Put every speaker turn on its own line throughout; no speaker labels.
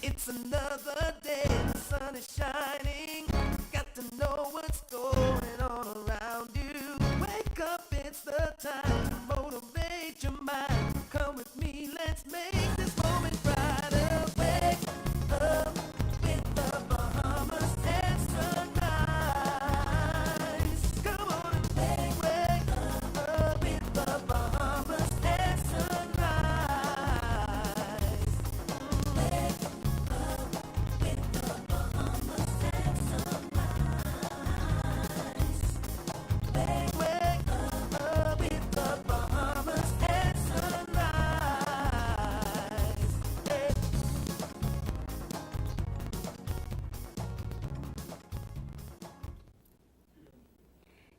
It's another day, the sun is shining. Got to know what's going on around you. Wake up, it's the time to motivate your mind. Come with me, let's make this moment brighter. Wake up with the Bahamas and sunrise. Come on and wake up with the Bahamas and sunrise.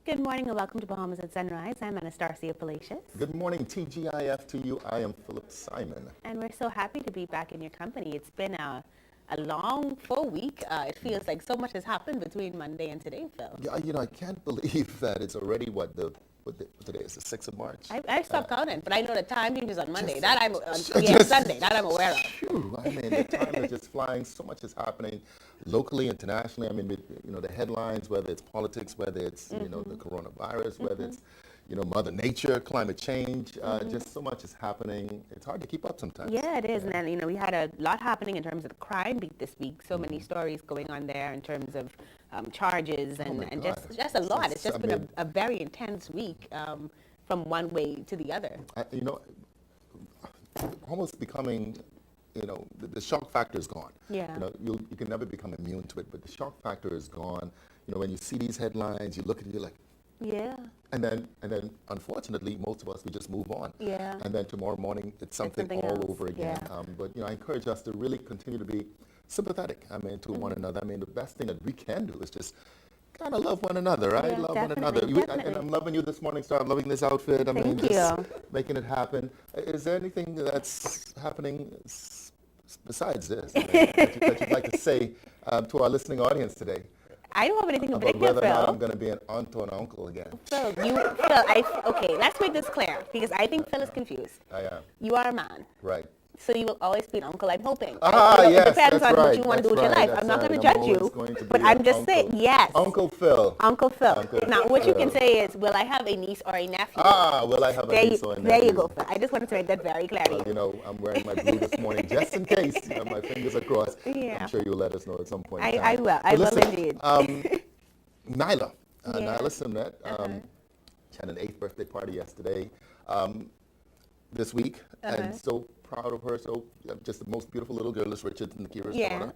Good morning and welcome to Bahamas at Sunrise. I'm Anastasia Palacios.
Good morning, TGIF to you. I am Philip Simon.
And we're so happy to be back in your company. It's been a long full week. It feels like so much has happened between Monday and today, Phil.
Yeah, I can't believe that it's already today is the 6th of March.
I stopped counting, but I know the time changes on Monday. Sunday. That I'm aware of.
Phew, I mean, the time is just flying. So much is happening locally, internationally. I mean, the headlines, whether it's politics, whether it's, the coronavirus, whether it's, Mother Nature, climate change, just so much is happening. It's hard to keep up sometimes.
Yeah, it is. And then, we had a lot happening in terms of the crime beat this week. So many stories going on there in terms of charges and just a lot. It's just been a very intense week from one way to the other.
Almost becoming, the shock factor is gone.
Yeah.
You can never become immune to it, but the shock factor is gone. When you see these headlines, you look at it, you're like,
yeah.
And then, unfortunately, most of us, we just move on.
Yeah.
And then tomorrow morning, it's something all
else.
over again.
Yeah.
But, I encourage us to really continue to be sympathetic, to one another. The best thing that we can do is just kind of love one another, right?
Yeah,
love one another.
definitely.
And I'm loving you this morning, so I'm loving this outfit.
Thank
just
you.
making it happen. Is there anything that's happening besides this that you'd like to say to our listening audience today?
I don't have anything in
About
particular,
whether or not
Phil.
I'm going to be an aunt or an uncle again.
Phil, okay, let's make this clear because I think Phil is confused.
I am.
You are a man,
Right.
so you will always be an uncle, I'm hoping.
Yes,
it depends
that's
on what
right,
you want to do with
that's
your
right,
life. I'm not
that's
going to
right.
judge
I'm
you,
always going to
but
be
I'm
an
just
uncle.
saying, yes.
Uncle Phil.
Uncle Phil.
Uncle
Now, what you
Phil.
can say is, will I have a niece or a nephew?
Will I have a niece or a nephew?
There you go, Phil. I just wanted to make that very clear to you.
I'm wearing my blue this morning just in case. My fingers are crossed.
Yeah.
I'm sure you'll let us know at some point.
I will. I will indeed.
Nyla.
Yeah.
Nyla Simnet. She had an 8th birthday party yesterday. This week. And so proud of her. So just the most beautiful little girl is Richard and Kira's daughter.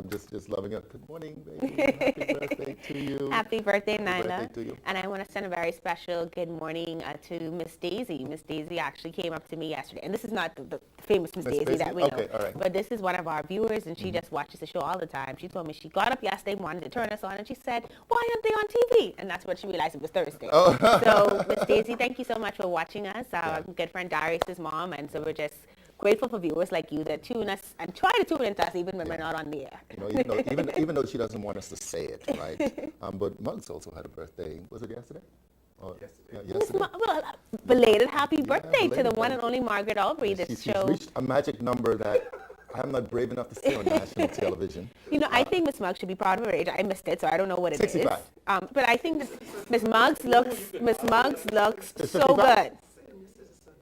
Just loving her. Good morning, baby. Happy birthday to you.
Happy birthday,
Happy
Nyla.
birthday to you.
And I want to send a very special good morning to Miss Daisy. Miss Daisy actually came up to me yesterday. And this is not the famous Miss Daisy that we know.
Okay, all right.
But this is one of our viewers, and she just watches the show all the time. She told me she got up yesterday, wanted to turn us on, and she said, why aren't they on TV? And that's when she realized it was Thursday.
Oh.
So, Miss Daisy, thank you so much for watching us. Our good friend Darius's mom. And so we're just grateful for viewers like you that tune us and try to tune into us even when we're not on the air.
Even though she doesn't want us to say it, right? But Muggs also had a birthday. Was it yesterday? Yesterday.
Well, belated happy birthday to the
belated
one and only Margaret Aubrey.
She's
Show.
reached a magic number that I'm not brave enough to say on national television.
I think Miss Muggs should be proud of her age. I missed it, so I don't know what it is.
65.
But I think Miss Muggs looks
It's
so
55?
good.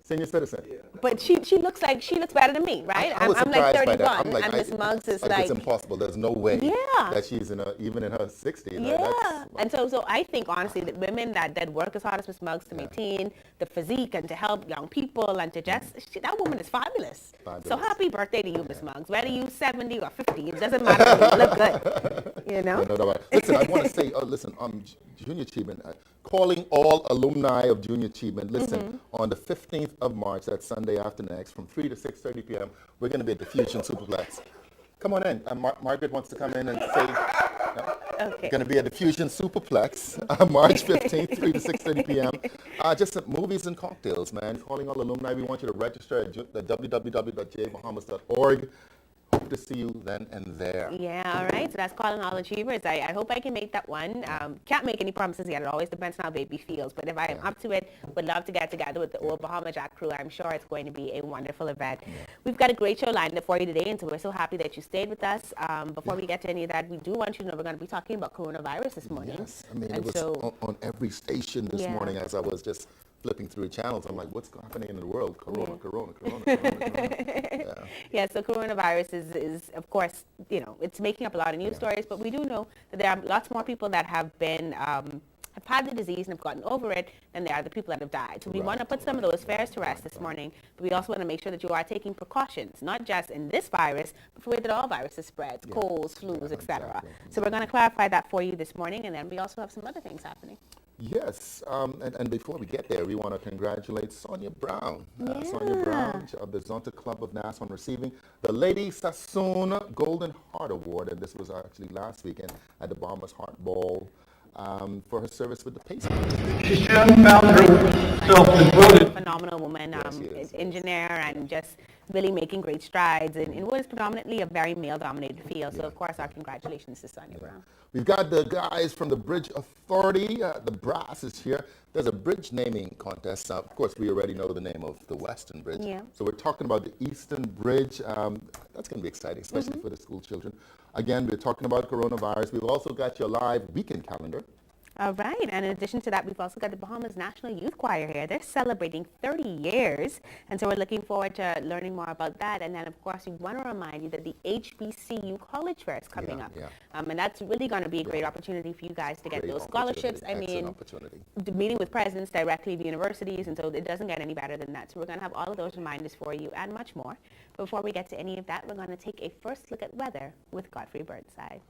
Senior citizen.
But she looks better than me, right?
I was
I'm like
surprised by that.
31, and Miss Muggs is
it's impossible. There's no way
Yeah.
that she's even in her 60s.
Yeah, and so I think honestly that women that work as hard as Miss Muggs to maintain the physique and to help young people and to just that woman is fabulous. So happy birthday to you, Miss Muggs. Whether you 70 or 50, it doesn't matter. You look good.
No, listen, I want to say, Junior Achievement, calling all alumni of Junior Achievement. Listen, on the 15th of March, that's Sunday after next, from 3 to 6:30 p.m., we're going to be at the Fusion Superplex. Come on in. Margaret wants to come in and say,
Okay.
Going to be at the Fusion Superplex, March 15th, 3 to 6:30 p.m. Just some movies and cocktails, man. Calling all alumni. We want you to register at www.jbahamas.org. hope to see you then and there.
Yeah, all right. So that's calling all achievers. I hope I can make that one. Can't make any promises yet. It always depends on how baby feels. But if I am up to it, would love to get together with the old Bahama Jack crew. I'm sure it's going to be a wonderful event. We've got a great show lined up for you today, and so we're so happy that you stayed with us. Before we get to any of that, we do want you to know we're going to be talking about coronavirus this morning.
Yes, I mean,
And
it was
so-
on every station this morning as I was just flipping through channels. I'm like, what's happening in the world? Corona.
Yeah, so coronavirus is, of course, it's making up a lot of news stories, but we do know that there are lots more people that have been, have had the disease and have gotten over it than there are the people that have died. So we want to put some of those fears to rest this morning, but we also want to make sure that you are taking precautions, not just in this virus, but for the way that all viruses spread, colds, flus, etc. So we're going to clarify that for you this morning, and then we also have some other things happening.
Yes, and before we get there, we want to congratulate Sonia Brown. Sonia Brown of the Zonta Club of Nassau on receiving the Lady Sassoon Golden Heart Award, and this was actually last weekend at the Bahamas Heart Ball for her service with the pacemakers.
She soon found herself devoted.
Phenomenal woman,
Yes.
engineer, and just really making great strides in what is predominantly a very male-dominated field. So, of course, our congratulations to Sonia Brown.
We've got the guys from the Bridge Authority. The brass is here. There's a bridge naming contest. Of course, we already know the name of the Western Bridge.
Yeah.
So we're talking about the Eastern Bridge. That's going to be exciting, especially for the school children. Again, we're talking about coronavirus. We've also got your live weekend calendar.
All right, and in addition to that, we've also got the Bahamas National Youth Choir here. They're celebrating 30 years, and so we're looking forward to learning more about that. And then, of course, we want to remind you that the HBCU College Fair is coming up. And that's really going to be a great opportunity for you guys to get
Great
those scholarships. I
Excellent
mean,
opportunity.
meeting with presidents directly of universities, and so it doesn't get any better than that. So we're going to have all of those reminders for you and much more. But before we get to any of that, we're going to take a first look at weather with Godfrey Burnside.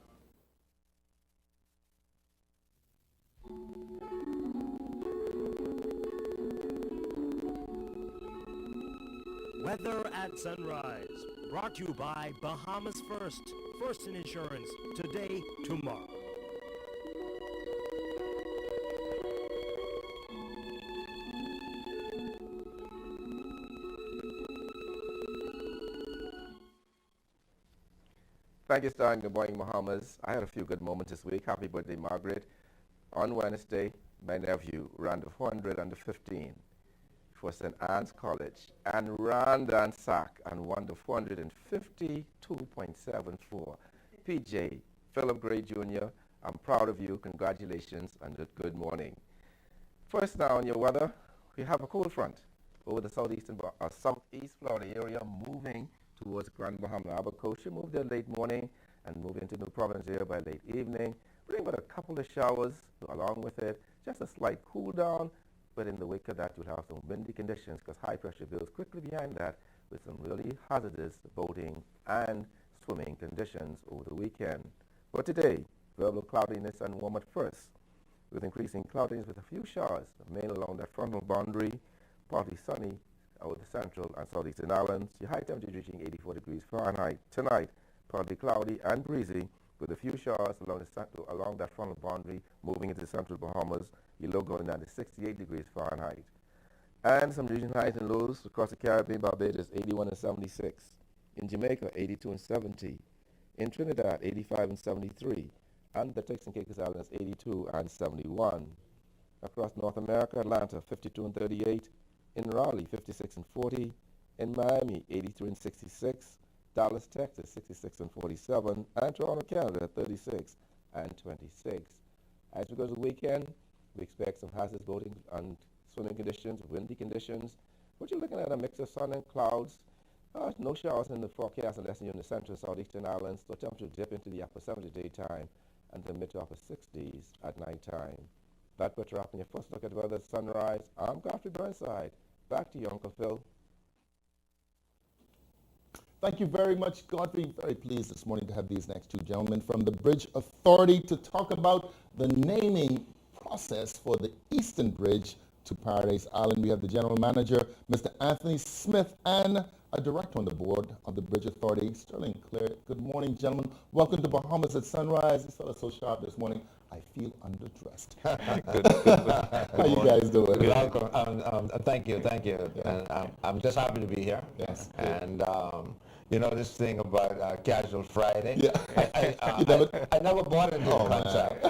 Weather at sunrise, brought to you by Bahamas First. First in insurance, today, tomorrow.
Thank you, Star, and good morning, Bahamas. I had a few good moments this week. Happy birthday, Margaret. On Wednesday, my nephew ran the 400 under 15 for St. Anne's College and ran the sack and won the 452.74. PJ, Philip Gray Jr., I'm proud of you. Congratulations and good morning. First now on your weather, we have a cold front over the southeast Florida area moving towards Grand Bahama. Abacosia moved there late morning and moved into New Providence area by late evening. Bring about a couple of showers along with it, just a slight cool down, but in the wake of that you'll have some windy conditions because high pressure builds quickly behind that with some really hazardous boating and swimming conditions over the weekend. But today, variable cloudiness and warm at first, with increasing cloudiness with a few showers, mainly along that frontal boundary, partly sunny over the central and southeastern islands. Your high temperature reaching 84 degrees Fahrenheit. Tonight, partly cloudy and breezy with a few showers along that frontal boundary moving into the central Bahamas. Your low going down to 68 degrees Fahrenheit. And some region highs and lows across the Caribbean. Barbados 81 and 76. In Jamaica 82 and 70. In Trinidad 85 and 73. And the Turks and Caicos Islands 82 and 71. Across North America, Atlanta 52 and 38. In Raleigh, 56 and 40. In Miami, 83 and 66. Dallas, Texas, 66 and 47. And Toronto, Canada, 36 and 26. As we go to the weekend, we expect some hazardous boating and swimming conditions, windy conditions. But you're looking at a mix of sun and clouds. No showers in the forecast unless you're in the central southeastern islands. The temperature dip into the upper 70s daytime and the mid to upper 60s at nighttime. That puts you up in your first look at weather at sunrise. I'm Godfrey Burnside. Back to you, Uncle Phil.
Thank you very much, Godfrey. Very pleased this morning to have these next two gentlemen from the Bridge Authority to talk about the naming process for the Eastern Bridge to Paradise Island. We have the General Manager, Mr. Anthony Smith, and a Director on the board of the Bridge Authority, Sterling Clare. Good morning, gentlemen. Welcome to Bahamas at Sunrise. This fella's so sharp this morning. I feel underdressed. How you guys doing?
Welcome. Thank you.
Yeah.
And I'm just happy to be here.
Yes.
And You know this thing about Casual Friday?
Yeah.
I never bought into the concept.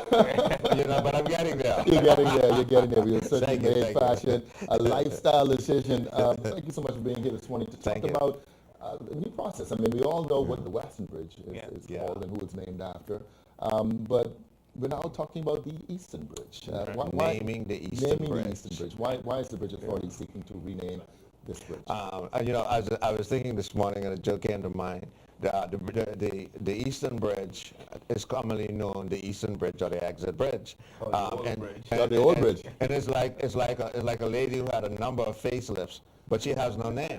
You know, but I'm getting there.
You're getting there. You're getting there. You're certainly
Thank you,
made
thank you.
fashion a lifestyle decision. Thank you so much for being here this morning to talk
Thank you.
about the new process. I mean, we all know what the Western Bridge is
Yeah.
called and who it's named after, but we're now talking about the Eastern Bridge.
Naming the Eastern
naming
Bridge.
the Eastern Bridge. Why is the Bridge Authority seeking to rename this bridge?
You know, I was thinking this morning, and a joke came to mind. The Eastern Bridge is commonly known the Eastern Bridge or the Exit Bridge.
The old bridge.
And it's like a lady who had a number of facelifts, but she has no name.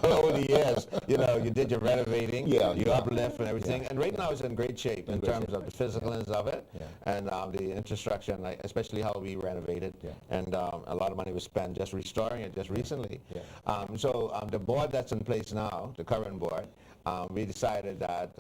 Over the years, you know, you did your renovating, you uplift and everything, and right now it's in great shape in terms of the physicalness of it and the infrastructure, and especially how we renovated. And a lot of money was spent just restoring it just recently. So the board that's in place now, the current board, we decided that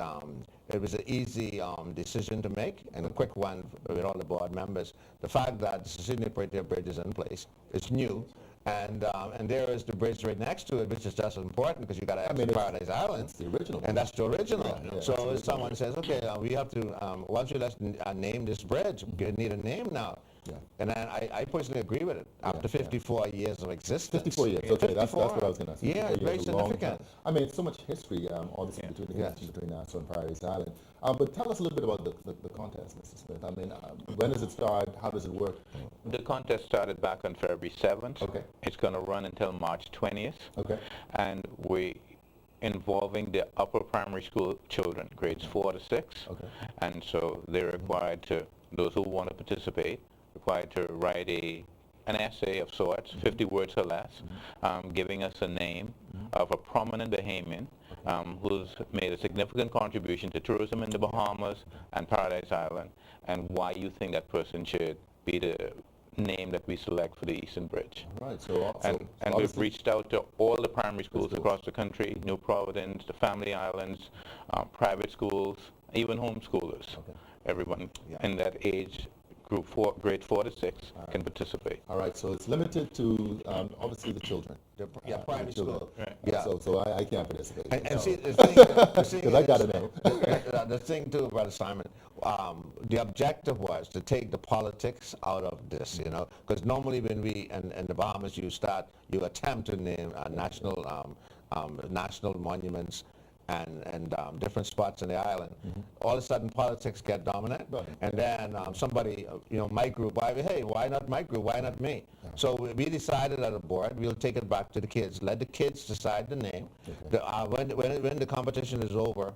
it was an easy decision to make and a quick one with all the board members. The fact that the Sydney Bridge is in place, it's new. And there is the bridge right next to it, which is just as important because you got to exit Paradise Island.
It's the original.
And that's the original.
Yeah,
So if someone says, okay, we have to, once you let's name this bridge, you need a name now. And then I personally agree with it. After 54 years of existence.
54 years. Okay, that's what I was going to say.
Yeah,
54
very
years is a long
significant.
time. I mean, it's so much history, obviously, between the connection between Nassau and Paradise Island. But tell us a little bit about the contest, Mr. Smith. I mean, when does it start? How does it work?
The contest started back on February 7th.
Okay.
It's going to run until March 20th.
Okay.
And we involving the upper primary school children, grades 4 to 6.
Okay.
And so they're required to, those who want to participate, required to write an essay of sorts, 50 words or less, giving us a name of a prominent Bahamian who's made a significant contribution to tourism in the Bahamas and Paradise Island, and why you think that person should be the name that we select for the Eastern Bridge.
All right. So
And we've reached out to all the primary schools across the country, New Providence, the Family Islands, private schools, even homeschoolers. Everyone in that age group, grade 4 to 6, can participate.
All right, so it's limited to obviously the children.
Private school.
Yeah. So I can't participate.
And see, the thing
Because I got to know.
the thing too, Brother Simon, the objective was to take the politics out of this, you know, because normally when we in the Bahamas you attempt to name national monuments and different spots in the island. All of a sudden politics get dominant, and then somebody, my group, why not my group, why not me? So we decided at the board, we'll take it back to the kids, let the kids decide the name. When the competition is over,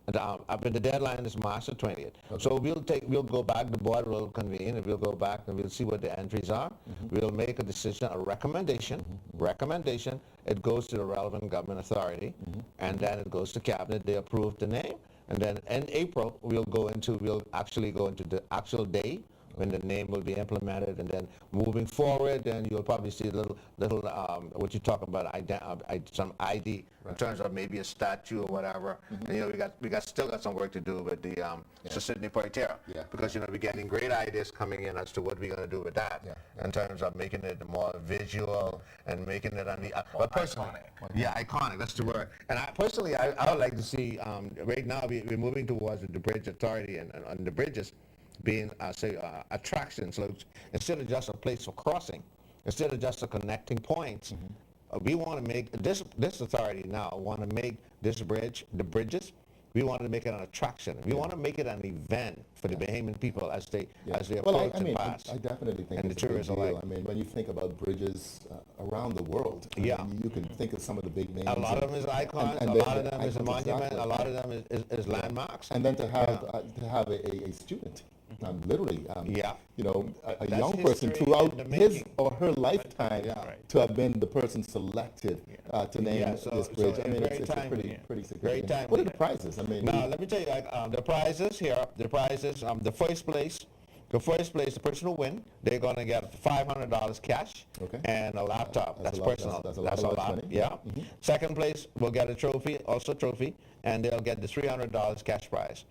the deadline is March the 20th. So we'll go back, the board will convene, and we'll go back and we'll see what the entries are. We'll make a decision, a recommendation. It goes to the relevant government authority, and then it goes to cabinet. They approve the name, and then in April we'll actually go into the actual day when the name will be implemented, and then moving forward, then you'll probably see little what you talk about, some ID in terms of maybe a statue or whatever. And, we still got some work to do with the Sydney Poitier, because we're getting great ideas coming in as to what we're going to do with that in terms of making it more visual and making it on the iconic. Yeah, iconic. That's the word. And I would like to see. Right now, we're moving towards the bridge authority and the bridges being, attractions. So instead of just a place for crossing, instead of just a connecting points, we want to make this authority now want to make this bridge, the bridges, we want to make it an attraction. We want to make it an event for the Bahamian people as they approach and pass.
I definitely think
and
it's
the
a big
tourists
deal.
alike.
I mean, when you think about bridges around the world, I mean, you can think of some of the big names.
A lot of them is icons, a lot of them is a monument, a lot of them is landmarks.
And then to have a student, literally, a young person throughout his or her lifetime to have been the person selected to name this bridge. I mean, it's pretty significant. What are the prizes? I mean,
now let me tell you, the prizes here. The prizes. The first place, the person who win, they're gonna get $500 cash and a laptop. That's personal. That's a lot. Money. Yeah. Second place will get a trophy, and they'll get the $300 cash prize.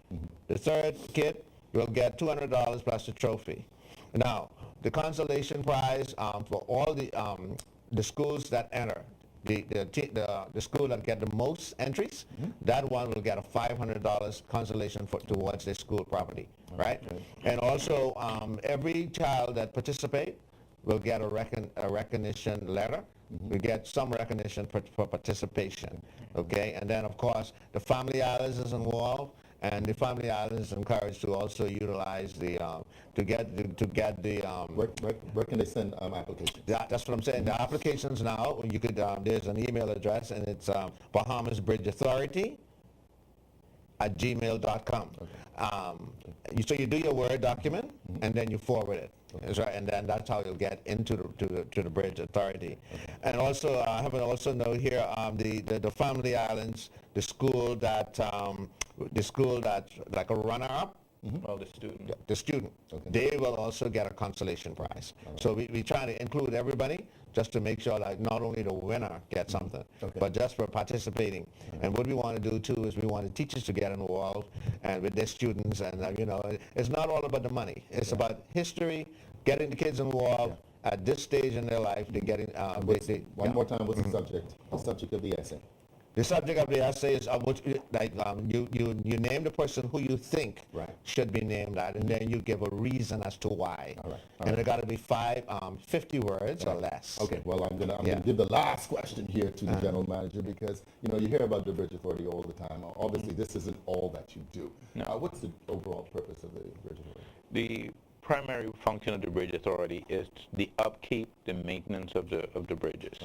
The third kid will get $200 plus the trophy. Now, the consolation prize for all the schools that enter, the school that get the most entries, that one will get a $500 consolation towards their school property, right? And also, every child that participate will get a recognition letter. We get some recognition for participation, okay? And then, of course, the Family Islands is involved, and the Family Islands is encouraged to also utilize the to get the
Where can they send applications?
that's what I'm saying. The applications now, you could there's an email address, and it's Bahamas Bridge Authority @gmail.com. So you do your Word document, and then you forward it. That's right, and then that's how you'll get into the Bridge Authority. And also, I have also note here the Family Islands, the school that's like a runner-up.
Well, the student.
The student, they will also get a consolation prize. So we try to include everybody just to make sure that not only the winner gets something, but just for participating. And what we want to do too is we want the teachers to get involved and with their students, and it's not all about the money. It's about history, getting the kids involved at this stage in their life. They're getting
One more time, what's the subject? The subject of the essay.
The subject of the essay is you name the person who you think should be named that, and then you give a reason as to why. And it got to be 50 words or less.
Okay. Well, I'm gonna give the last question here to the general manager, because you hear about the Bridge Authority all the time. Obviously, this isn't all that you do.
No.
What's the overall purpose of the Bridge Authority?
The primary function of the Bridge Authority is the upkeep, the maintenance of the bridges.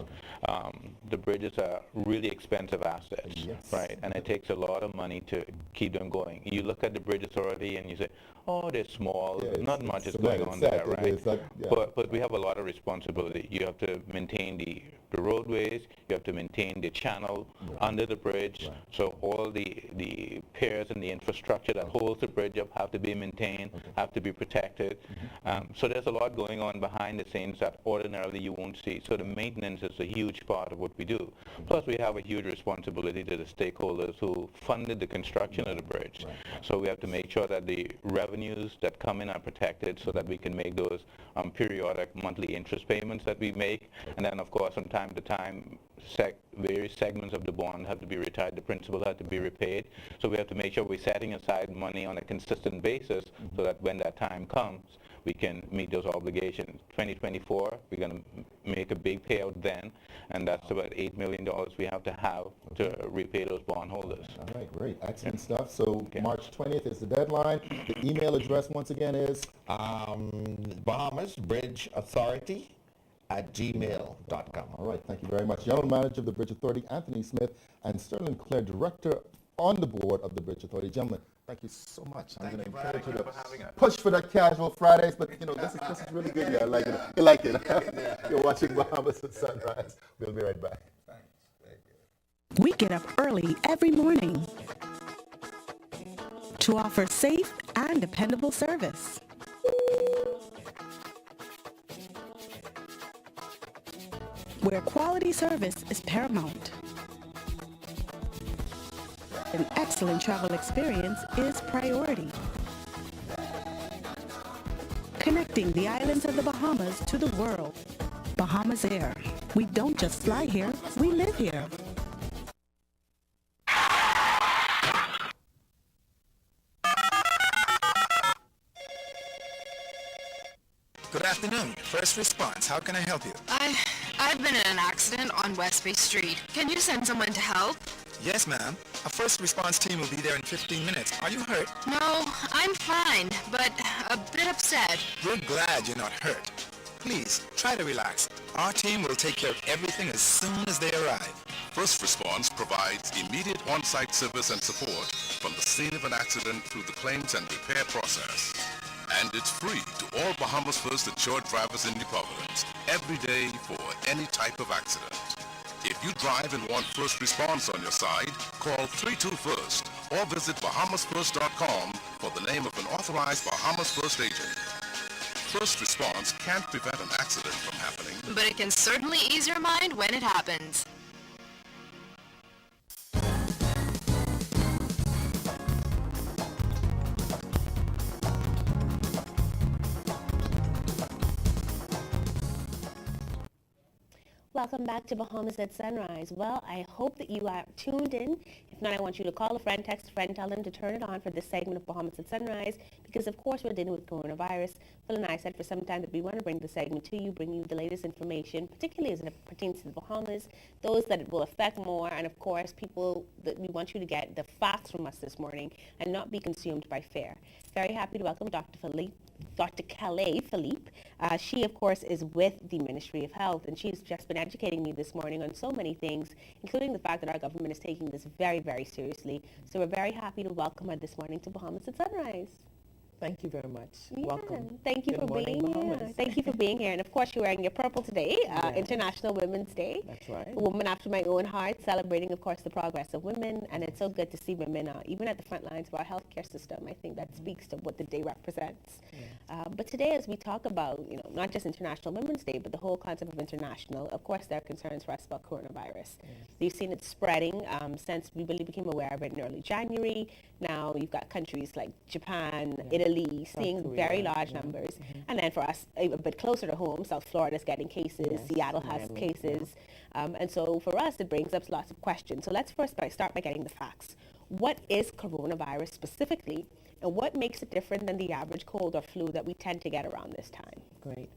The bridges are really expensive assets, right? And it takes a lot of money to keep them going. You look at the Bridge Authority and you say, oh, they're small, not much is going on there, right? But we have a lot of responsibility. You have to maintain the roadways, you have to maintain the channel under the bridge, so all the piers and the infrastructure that holds the bridge up have to be maintained, have to be protected. So there's a lot going on behind the scenes that ordinarily you won't see. So the maintenance is a huge part of what we do. Plus we have a huge responsibility to the stakeholders who funded the construction of the bridge. So we have to make sure that the revenues that come in are protected so that we can make those periodic monthly interest payments that we make. And then, of course, from time to time, various segments of the bond have to be retired, the principal have to be repaid. So we have to make sure we're setting aside money on a consistent basis so that when that time comes, we can meet those obligations. 2024, we're going to make a big payout then, and that's about $8 million we have to repay those bondholders.
All right, great. Excellent stuff. So March 20th is the deadline. The email address, once again, is?
Bahamas Bridge Authority @gmail.com.
All right, thank you very much. General Manager of the Bridge Authority, Anthony Smith, and Sterling Clare, Director on the board of the Bridge Authority. Gentlemen, thank you so much. I'm going to encourage you to push for that casual Fridays, but this is really good. Yeah, I like it. You like it. You're watching Bahamas at Sunrise. We'll be right back.
We get up early every morning to offer safe and dependable service. Where quality service is paramount. An excellent travel experience is priority. Connecting the islands of the Bahamas to the world. Bahamas Air. We don't just fly here, we live here.
Good afternoon. First response. How can I help you?
I've been in an accident on West Bay Street. Can you send someone to help?
Yes, ma'am. A first response team will be there in 15 minutes. Are you hurt?
No, I'm fine, but a bit upset.
We're glad you're not hurt. Please, try to relax. Our team will take care of everything as soon as they arrive.
First Response provides immediate on-site service and support from the scene of an accident through the claims and repair process. And it's free to all Bahamas First insured drivers in New Providence, every day for any type of accident. If you drive and want first response on your side, call 321st or visit bahamasfirst.com for the name of an authorized Bahamas First agent. First response can't prevent an accident from happening,
But it can certainly ease your mind when it happens.
Welcome back to Bahamas at Sunrise. Well, I hope that you are tuned in. If not, I want you to call a friend, text a friend, tell them to turn it on for this segment of Bahamas at Sunrise, because of course we're dealing with coronavirus. Phil and I said for some time that we want to bring the segment to you, bring you the latest information, particularly as it pertains to the Bahamas, those that it will affect more, and of course people that we want you to get the facts from us this morning and not be consumed by fear. Very happy to welcome Dr. Calais Philippe. She, of course, is with the Ministry of Health, and she's just been educating me this morning on so many things, including the fact that our government is taking this very, very seriously. So we're very happy to welcome her this morning to Bahamas at Sunrise.
Thank you very much.
Yeah,
Welcome.
Thank you
Good
for
morning,
being
Bahamas.
here. Thank you for being here. And of course, you're wearing your purple today,
Yes.
International Women's Day.
That's right.
A woman after my own heart, celebrating, of course, the progress of women. And it's so good to see women, even at the front lines of our healthcare system. I think that speaks to what the day represents. But today, as we talk about, not just International Women's Day, but the whole concept of international, of course, there are concerns for us about coronavirus. You've seen it spreading since we really became aware of it in early January. Now you've got countries like Japan, Italy, seeing very large numbers. And then for us, a bit closer to home, South Florida is getting cases, Seattle has cases. And so for us, it brings up lots of questions. So let's first start by getting the facts. What is coronavirus specifically, and what makes it different than the average cold or flu that we tend to get around this time?
Great.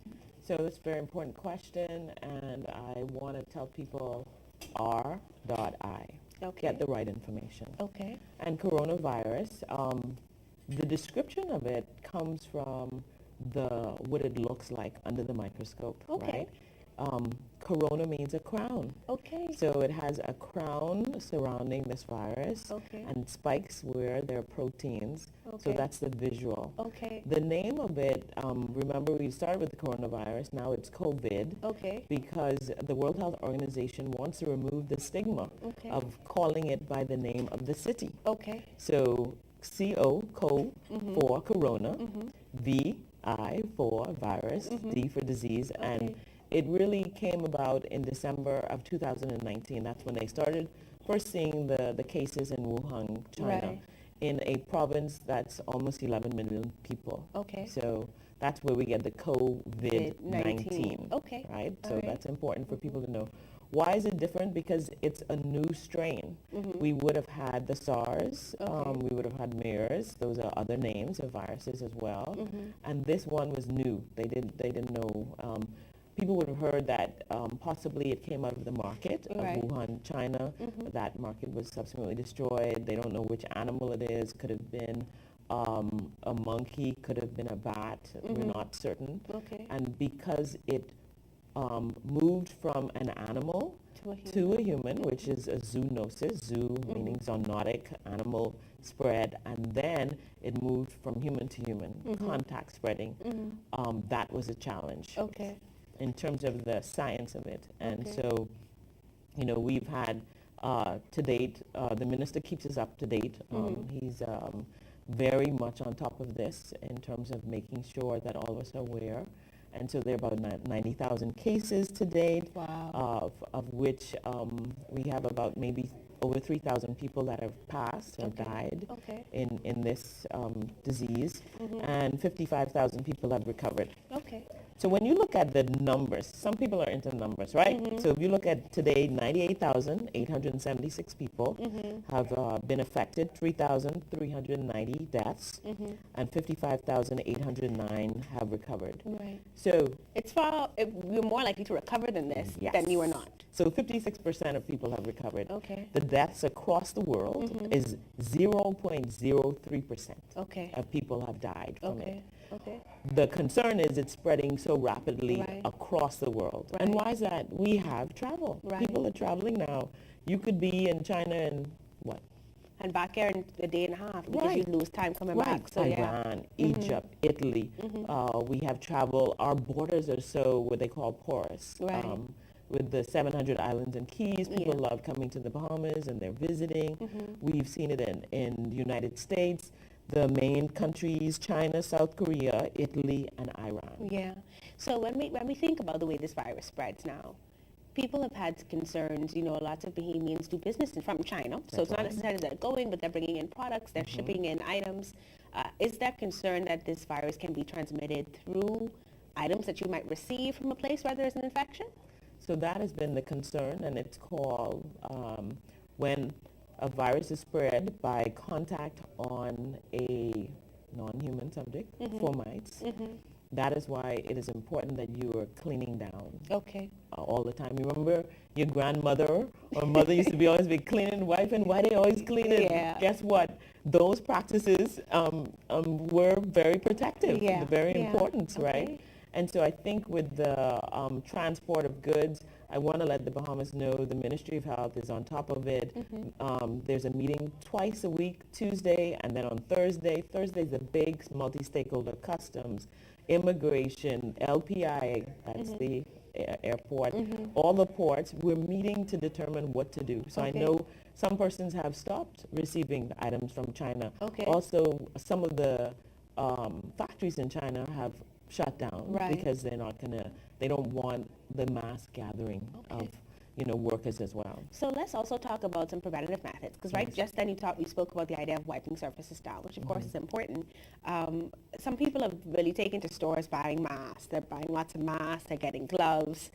So it's a very important question, and I want to tell people R.I. Get the right information.
Okay.
And coronavirus, the description of it comes from what it looks like under the microscope, right? Corona means a crown.
Okay.
So it has a crown surrounding this virus, and spikes where there are proteins. So that's the visual.
Okay.
The name of it, remember we started with the coronavirus, now it's COVID, because the World Health Organization wants to remove the stigma of calling it by the name of the city.
Okay.
So CO for corona, VI for virus, D for disease, and it really came about in December of 2019. That's when they started first seeing the cases in Wuhan, China, in a province that's almost 11 million people.
Okay.
So that's where we get the COVID-19.
Okay.
Right? So that's important for people to know. Why is it different? Because it's a new strain. We would have had the SARS, we would have had MERS, those are other names of viruses as well. And this one was new. They didn't know. People would have heard that possibly it came out of the market of Wuhan, China. That market was subsequently destroyed. They don't know which animal it is. Could have been a monkey, could have been a bat. We're not certain. And because it moved from an animal to a human, which is a zoonosis, zoo meaning zoonotic, animal spread, and then it moved from human to human, contact spreading. That was a challenge. In terms of the science of it. And so, we've had to date, the minister keeps us up to date. He's very much on top of this in terms of making sure that all of us are aware. And so there are about 90,000 cases to date, of which we have about maybe over 3,000 people that have passed or died in this disease, and 55,000 people have recovered. So when you look at the numbers, some people are into numbers, right? So if you look at today, 98,876 people have been affected, 3,390 deaths, and 55,809 have recovered. So
you're more likely to recover than this than you are not.
So 56% of people have recovered. The deaths across the world is 0.03% of people have died from it. The concern is it's spreading so rapidly across the world. And why is that? We have travel. People are traveling now. You could be in China in what?
And back here in a day and a half because you lose time coming back. So
Iran, Egypt, Italy. We have travel. Our borders are so what they call porous. With the 700 islands and keys, people love coming to the Bahamas and they're visiting. We've seen it in the United States. The main countries, China, South Korea, Italy, and Iran.
So when we think about the way this virus spreads now, people have had concerns. Lots of Bahamians do business from China. So it's not necessarily that they're going, but they're bringing in products, they're shipping in items. Is there concern that this virus can be transmitted through items that you might receive from a place where there's an infection?
So that has been the concern, and it's called when a virus is spread by contact on a non-human subject, fomites. That is why it is important that you are cleaning down all the time. You remember your grandmother or mother used to be always be cleaning, wiping. Why they always clean it?
Yeah.
Guess what? Those practices were very protective, very important, right? And so I think with the transport of goods, I want to let the Bahamas know the Ministry of Health is on top of it. There's a meeting twice a week, Tuesday, and then on Thursday. Thursday's a big multi-stakeholder customs, immigration, LPI, that's the airport, all the ports. We're meeting to determine what to do. So I know some persons have stopped receiving items from China. Also, some of the factories in China have shut down because they're not gonna, they don't want the mass gathering of workers as well.
So let's also talk about some preventative methods, because just then you spoke about the idea of wiping surfaces down, which of course is important. Some people have really taken to stores buying masks. They're buying lots of masks. They're getting gloves.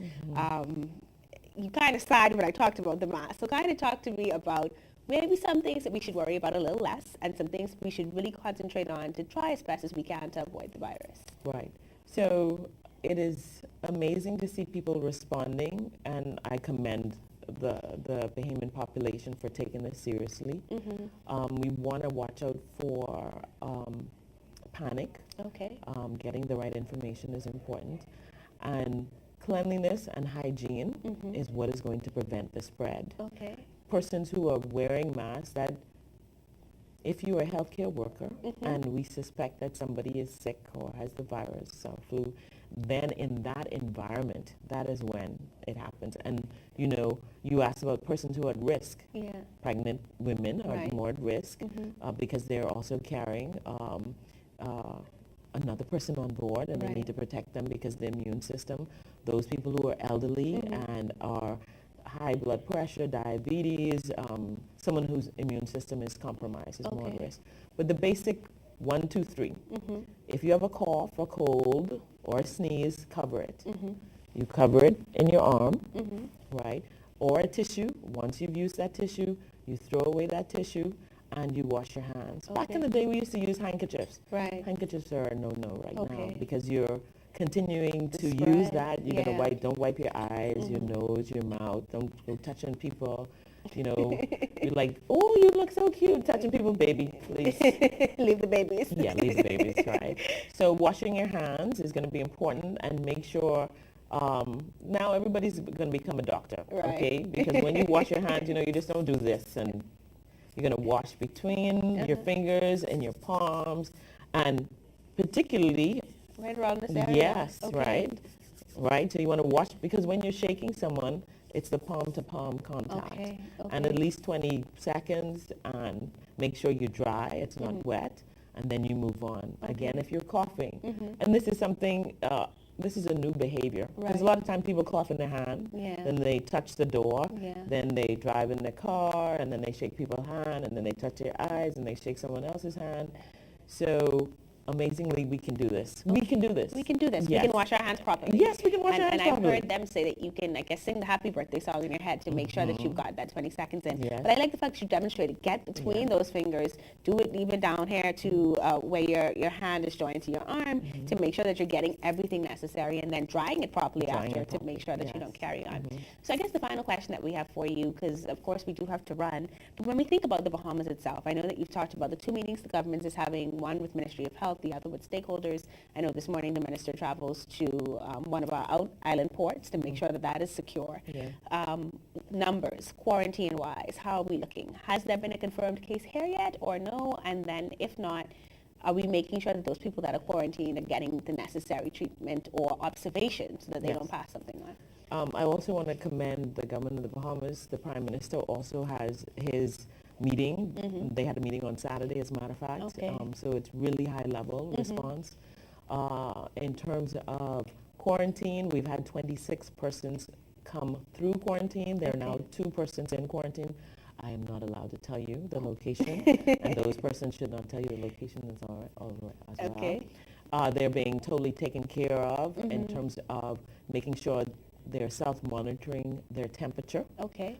You kind of sighed when I talked about the mask. So kind of talk to me about maybe some things that we should worry about a little less, and some things we should really concentrate on to try as best as we can to avoid the virus.
Right. So it is amazing to see people responding, and I commend the Bahamian population for taking this seriously. We want to watch out for panic. Getting the right information is important. And cleanliness and hygiene is what is going to prevent the spread. Persons who are wearing masks, that if you're a healthcare worker and we suspect that somebody is sick or has the virus or flu, then in that environment, that is when it happens. And you asked about persons who are at risk. Pregnant women are more at risk because they're also carrying another person on board, and they need to protect them because the immune system, those people who are elderly and are high blood pressure, diabetes, someone whose immune system is compromised is more at risk. But the basic 1, 2, 3. If you have a cough or cold or a sneeze, cover it. You cover it in your arm, right? Or a tissue. Once you've used that tissue, you throw away that tissue and you wash your hands. Back in the day, we used to use handkerchiefs. Handkerchiefs are a no-no right now because you're continuing to use that. You're gonna wipe. Don't wipe your eyes, your nose, your mouth. Don't go touching people. You're like, oh, you look so cute touching people, baby. Please
leave the babies.
Leave the babies. Right. So washing your hands is going to be important, and make sure. Now everybody's going to become a doctor, okay? Because when you wash your hands, you just don't do this, and you're going to wash between your fingers and your palms, and particularly
right around this area.
Yes, right. So you want to wash, because when you're shaking someone, it's the palm-to-palm contact, and at least 20 seconds, and make sure you're dry, it's not wet, and then you move on. Again, if you're coughing, and this is something, this is a new behavior, because a lot of times people cough in their hand, then they touch the door, then they drive in their car, and then they shake people's hand, and then they touch their eyes, and they shake someone else's hand. So amazingly, we can do this. We can do this.
We can do this.
Yes.
We can wash our hands properly.
Yes, we can wash our hands properly.
And I've heard them say that you can, sing the happy birthday song in your head to make sure that you've got that 20 seconds in.
Yes.
But I like the fact that you demonstrated. Get between those fingers. Do it even down here to where your hand is joined to your arm to make sure that you're getting everything necessary, and then drying it properly after to make sure that you don't carry on. So I guess the final question that we have for you, because of course we do have to run, but when we think about the Bahamas itself, I know that you've talked about the 2 meetings the government is having, one with Ministry of Health, the other with stakeholders. I know this morning the minister travels to one of our island ports to make sure that is secure. Numbers, quarantine-wise, how are we looking? Has there been a confirmed case here yet, or no? And then if not, are we making sure that those people that are quarantined are getting the necessary treatment or observation so that they don't pass something on?
I also want to commend the government of the Bahamas. The Prime Minister also has his meeting. They had a meeting on Saturday, as a matter of fact. So it's really high-level response. In terms of quarantine, we've had 26 persons come through quarantine. There are now 2 persons in quarantine. I am not allowed to tell you the location, and those persons should not tell you the location as well. They're being totally taken care of in terms of making sure they're self-monitoring their temperature.
Okay.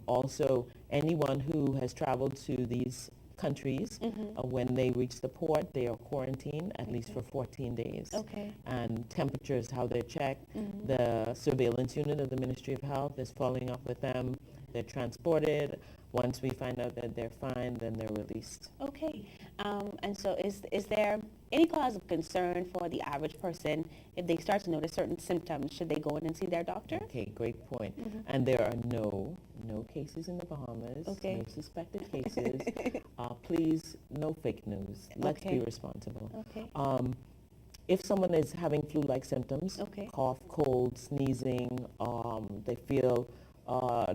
Also, anyone who has traveled to these countries, when they reach the port, they are quarantined at least for 14 days.
Okay.
And temperature is how they're checked. The surveillance unit of the Ministry of Health is following up with them. They're transported. Once we find out that they're fine, then they're released.
Okay. And so is there any cause of concern for the average person if they start to notice certain symptoms? Should they go in and see their doctor?
Okay, great point. And there are no cases in the Bahamas,
Okay.
no suspected cases. Please, no fake news. Let's be responsible.
Okay.
If someone is having flu-like symptoms,
Okay.
cough, cold, sneezing, they feel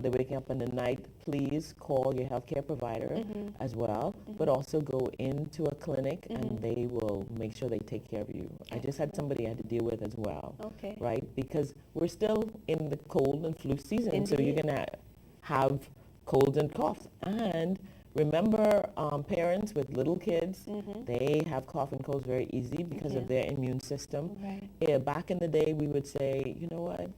they're waking up in the night, please call your healthcare provider as well, but also go into a clinic and they will make sure they take care of you. I just had somebody I had to deal with as well,
Okay.
right? Because we're still in the cold and flu season, so you're
Indeed.
going to have colds and coughs. And remember, parents with little kids, they have cough and colds very easy because of their immune system.
Right.
Yeah, back in the day, we would say, you know what?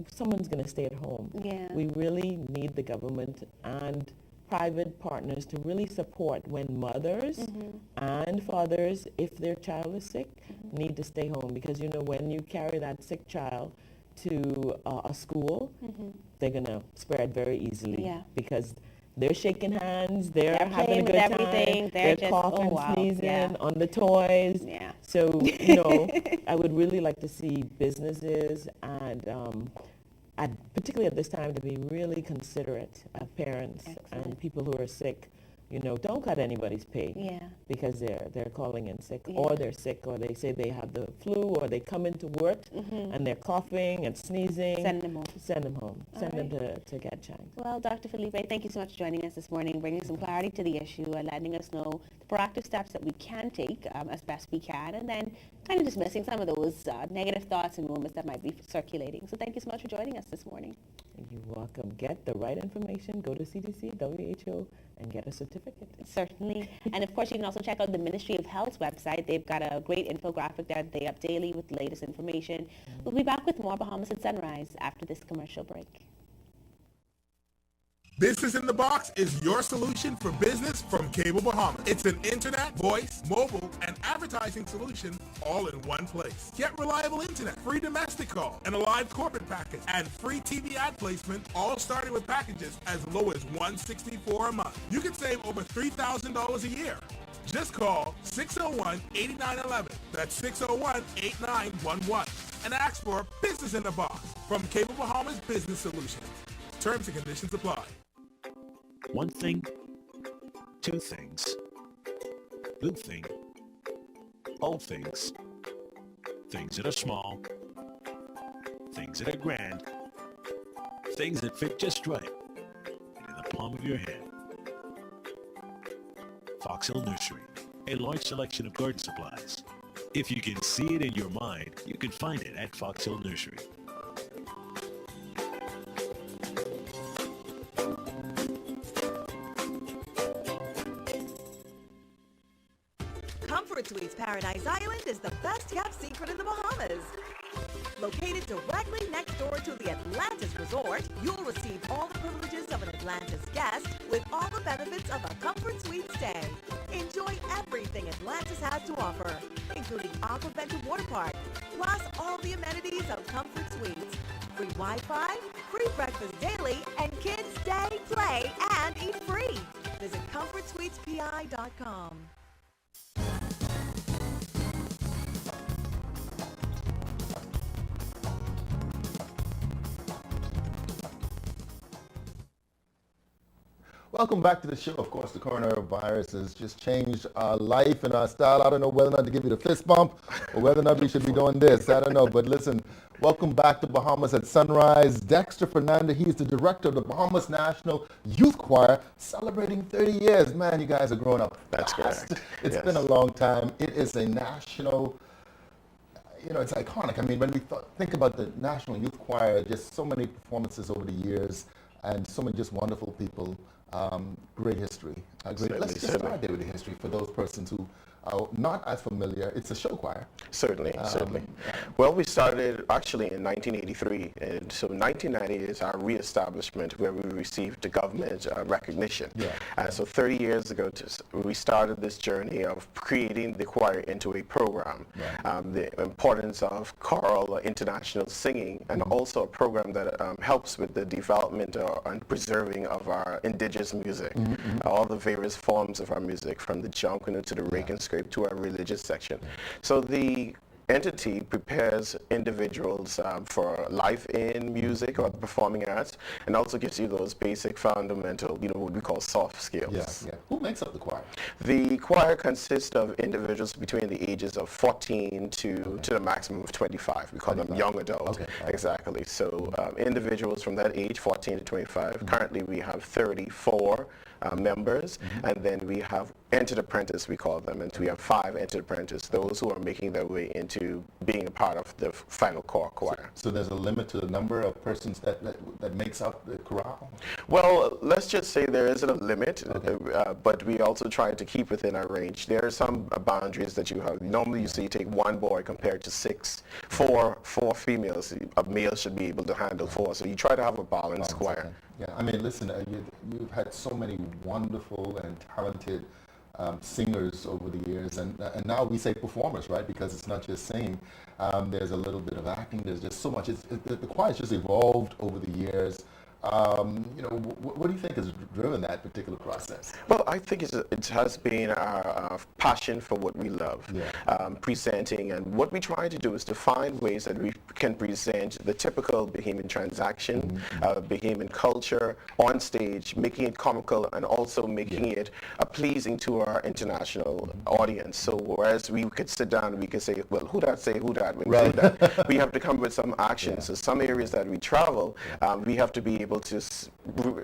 Someone's going to stay at home.
Yeah.
We really need the government and private partners to really support when mothers and fathers, if their child is sick, need to stay home. Because, you know, when you carry that sick child to a school, they're going to spread very easily.
Yeah.
Because they're shaking hands, they're having
playing
a
with
good
everything,
time,
they're just,
coughing,
oh, wow,
sneezing
yeah.
on the toys.
Yeah.
So, you know, I would really like to see businesses and particularly at this time, to be really considerate of parents and people who are sick. You know, don't cut anybody's pay
Yeah.
because they're calling in sick,
Yeah.
or they're sick, or they say they have the flu, or they come into work and they're coughing and sneezing.
Send them home.
Send them home.
All
Send them
right.
to get checked.
Well, Dr. Felipe, thank you so much for joining us this morning, bringing some clarity to the issue and letting us know the proactive steps that we can take as best we can, and then kind of dismissing some of those negative thoughts and rumors that might be circulating. So thank you so much for joining us this morning.
You're welcome. Get the right information. Go to CDC, WHO, and get a certificate.
Certainly. And of course, you can also check out the Ministry of Health's website. They've got a great infographic that they up daily with the latest information. We'll be back with more Bahamas at Sunrise after this commercial break.
Business in the Box is your solution for business from Cable Bahamas. It's an internet, voice, mobile, and advertising solution all in one place. Get reliable internet, free domestic call, and a live corporate package, and free TV ad placement, all starting with packages as low as $164 a month. You can save over $3,000 a year. Just call 601-8911. That's 601-8911. And ask for Business in the Box from Cable Bahamas Business Solutions. Terms and conditions apply.
One thing, two things, new thing, old things, things that are small, things that are grand, things that fit just right in the palm of your hand. Fox Hill Nursery, a large selection of garden supplies. If you can see it in your mind, you can find it at Fox Hill Nursery.
Comfort Suites Paradise Island is the best-kept secret in the Bahamas. Located directly next door to the Atlantis Resort, you'll receive all the privileges of an Atlantis guest with all the benefits of a Comfort Suite stay. Enjoy everything Atlantis has to offer, including Aquaventure Water Park, plus all the amenities of Comfort Suites. Free Wi-Fi, free breakfast daily, and kids stay, play, and eat free. Visit ComfortSuitesPI.com.
Welcome back to the show. Of course, the coronavirus has just changed our life and our style. I don't know whether or not to give you the fist bump or whether or not we should be doing this. I don't know. But listen, welcome back to Bahamas at Sunrise. Dexter Fernandez, he is the director of the Bahamas National Youth Choir, celebrating 30 years. Man, you guys are growing up
That's
fast.
correct.
It's
Yes.
been a long time. It is a national, you know, it's iconic. I mean, when we think about the National Youth Choir, just so many performances over the years and so many just wonderful people. Great history. Let's just start there with the history for those persons who not as familiar. It's a show choir.
Certainly, certainly. Well, we started actually in 1983, and so 1990 is our reestablishment where we received the government recognition.
Yeah.
So 30 years ago, we started this journey of creating the choir into a program.
Right.
The importance of choral international singing, and also a program that helps with the development and preserving of our indigenous music, all the various forms of our music, from the jonquil to the rake and scrape to our religious section. So the entity prepares individuals for life in music or the performing arts, and also gives you those basic fundamental, what we call soft skills.
Yeah. Who makes up the choir?
The choir consists of individuals between the ages of 14 to the maximum of 25. We call them young adults.
Okay.
Exactly. So individuals from that age, 14 to 25. Currently we have 34 members, and then we have entered apprentice, we call them, and we have 5 entered apprentice, those who are making their way into being a part of the final core choir.
So there's a limit to the number of persons that makes up the chorale?
Well, let's just say there isn't a limit, but we also try to keep within our range. There are some boundaries that you have. Normally you say you take 1 boy compared to 4 females. A male should be able to handle 4, so you try to have a balanced choir.
Yeah, I mean, listen, you've had so many wonderful and talented singers over the years, and now we say performers, right? Because it's not just singing. There's a little bit of acting. There's just so much. The choir's just evolved over the years. What do you think has driven that particular process?
Well, I think it has been our passion for what we love, presenting, and what we try to do is to find ways that we can present the typical Bahamian transaction, Bahamian culture on stage, making it comical and also making it pleasing to our international audience. So whereas we could sit down and we could say, well, who that say, who that, when we do that, we have to come with some action. So some areas that we travel, we have to be able to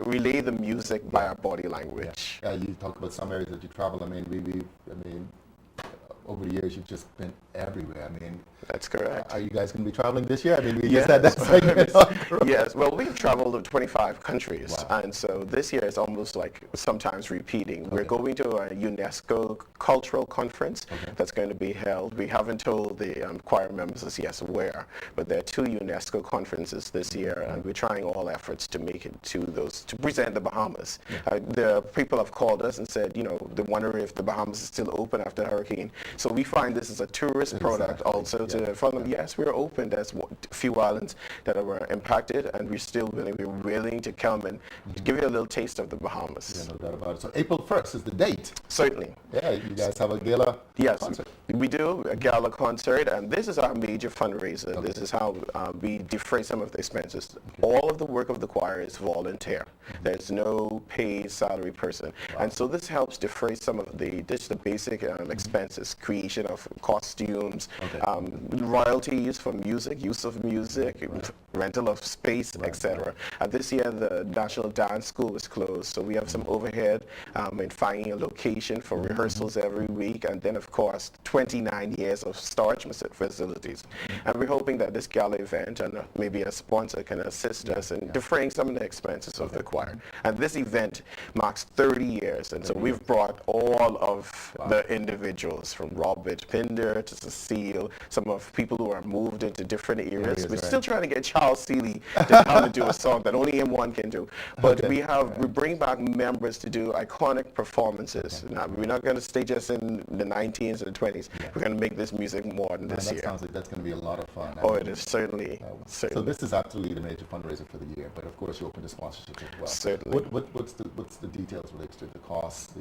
relay the music by our body language.
You talk about some areas that you travel. I mean, over the years, you've just been everywhere. I mean,
that's correct.
Are you guys going to be traveling this year? I mean, we just had that segment.
Yes. Well, we've traveled to 25 countries, and so this year is almost like sometimes repeating. We're going to a UNESCO cultural conference that's going to be held. We haven't told the choir members as yet where, but there are 2 UNESCO conferences this year, and we're trying all efforts to make it to those, to present the Bahamas. The people have called us and said, they wonder if the Bahamas is still open after the hurricane. So we find this is a tourist product also to inform them, yes, we're open. There's a few islands that were impacted, and we're willing to come and give you a little taste of the Bahamas.
Yeah, no doubt about it. So April 1st is the date.
Certainly.
Yeah, you guys have a gala concert.
We do a gala concert, and this is our major fundraiser. This is how we defray some of the expenses. All of the work of the choir is volunteer. There's no paid salary person. And so this helps defray some of the basic expenses, creation of costumes, royalties for music, use of music, rental of space, etc. This year the National Dance School was closed, so we have some overhead in finding a location for rehearsals every week, and then of course 29 years of storage facilities. And we're hoping that this gala event and maybe a sponsor can assist us in defraying some of the expenses of the choir. And this event marks 30 years, and so we've brought all of the individuals from Robert Pinder to Cecile, some of people who are moved into different areas. We're still trying to get Charles Seeley to come and do a song that only him one can do. But we bring back members to do iconic performances. Now, we're not going to stay just in the 19s and the 20s. We're going to make this music modern this year.
That sounds like that's going to be a lot of fun.
It is certainly.
So this is absolutely the major fundraiser for the year, but of course you're open to sponsorship as well.
Certainly.
What's the details related to the costs,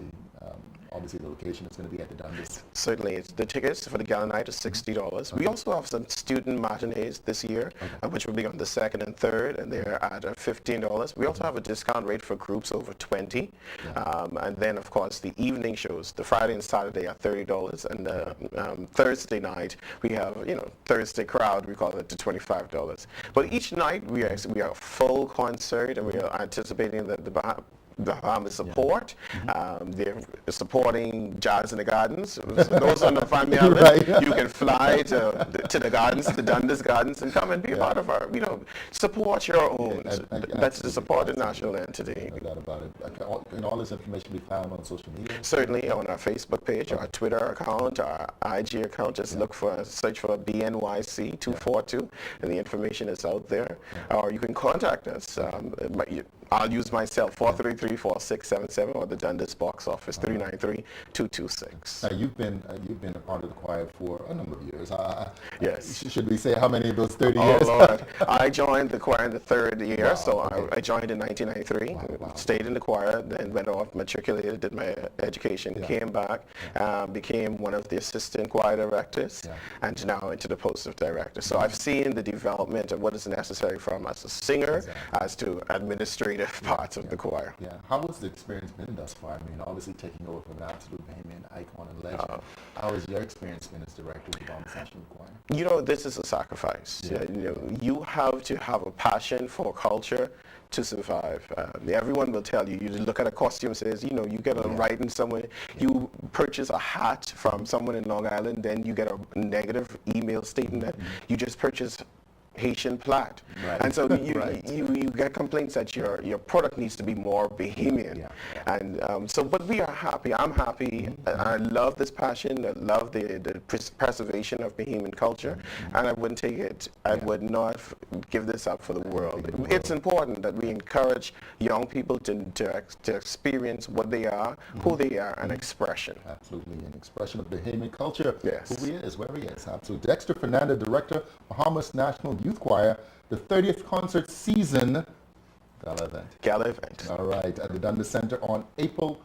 obviously the location is going to be at the Dundas?
Certainly. The tickets for the gala night is $60. We also have some student matinees this year, which will be on the 2nd and 3rd, and they're at $15. We also have a discount rate for groups over 20. And then, of course, the evening shows, the Friday and Saturday are $30, and Thursday night, we have, Thursday crowd, we call it to $25. But each night, we are a full concert, and we are anticipating that the Bahamas support. They're supporting Jazz in the Gardens. Those on the family of it,
Right.
you can fly to the gardens, to Dundas Gardens, and come and be a part of our, support your own. That's to support the national entity.
No doubt about it. Can all this information be found on social media?
Certainly on our Facebook page, our Twitter account, our IG account. Just search for BNYC 242, and the information is out there. Or you can contact us. I'll use my cell, 433-4677, or the Dundas box office, 393-226.
Now, you've been a part of the choir for a number of years.
Yes.
Should we say how many of those 30
Oh,
years?
Lord. I joined the choir in the third year, I joined in 1993, stayed in the choir, then went off, matriculated, did my education, came back, became one of the assistant choir directors, and now into the post of director. So I've seen the development of what is necessary from us as a singer, as to administrative parts of the choir.
Yeah. How has the experience been thus far? I mean, obviously taking over from an absolute Bahamian icon and legend. How has your experience been as director of the Bahamas National Choir?
This is a sacrifice. You have to have a passion for culture to survive. Everyone will tell you, you look at a costume, says, you get a writing somewhere, you purchase a hat from someone in Long Island, then you get a negative email stating that you just purchased Haitian plaid. And so you get complaints that your product needs to be more Bahamian. And but we are happy. I'm happy. I love this passion. I love the preservation of Bahamian culture. And I wouldn't take it. I would not give this up for the world. It's important that we encourage young people to experience what they are, who they are, and expression.
Absolutely, an expression of Bahamian culture.
Yes.
Who he is, where he is. Absolutely. Dexter Fernandez, Director, Bahamas National Youth Choir, the 30th concert season gala event. All right, at the Dundas Center on April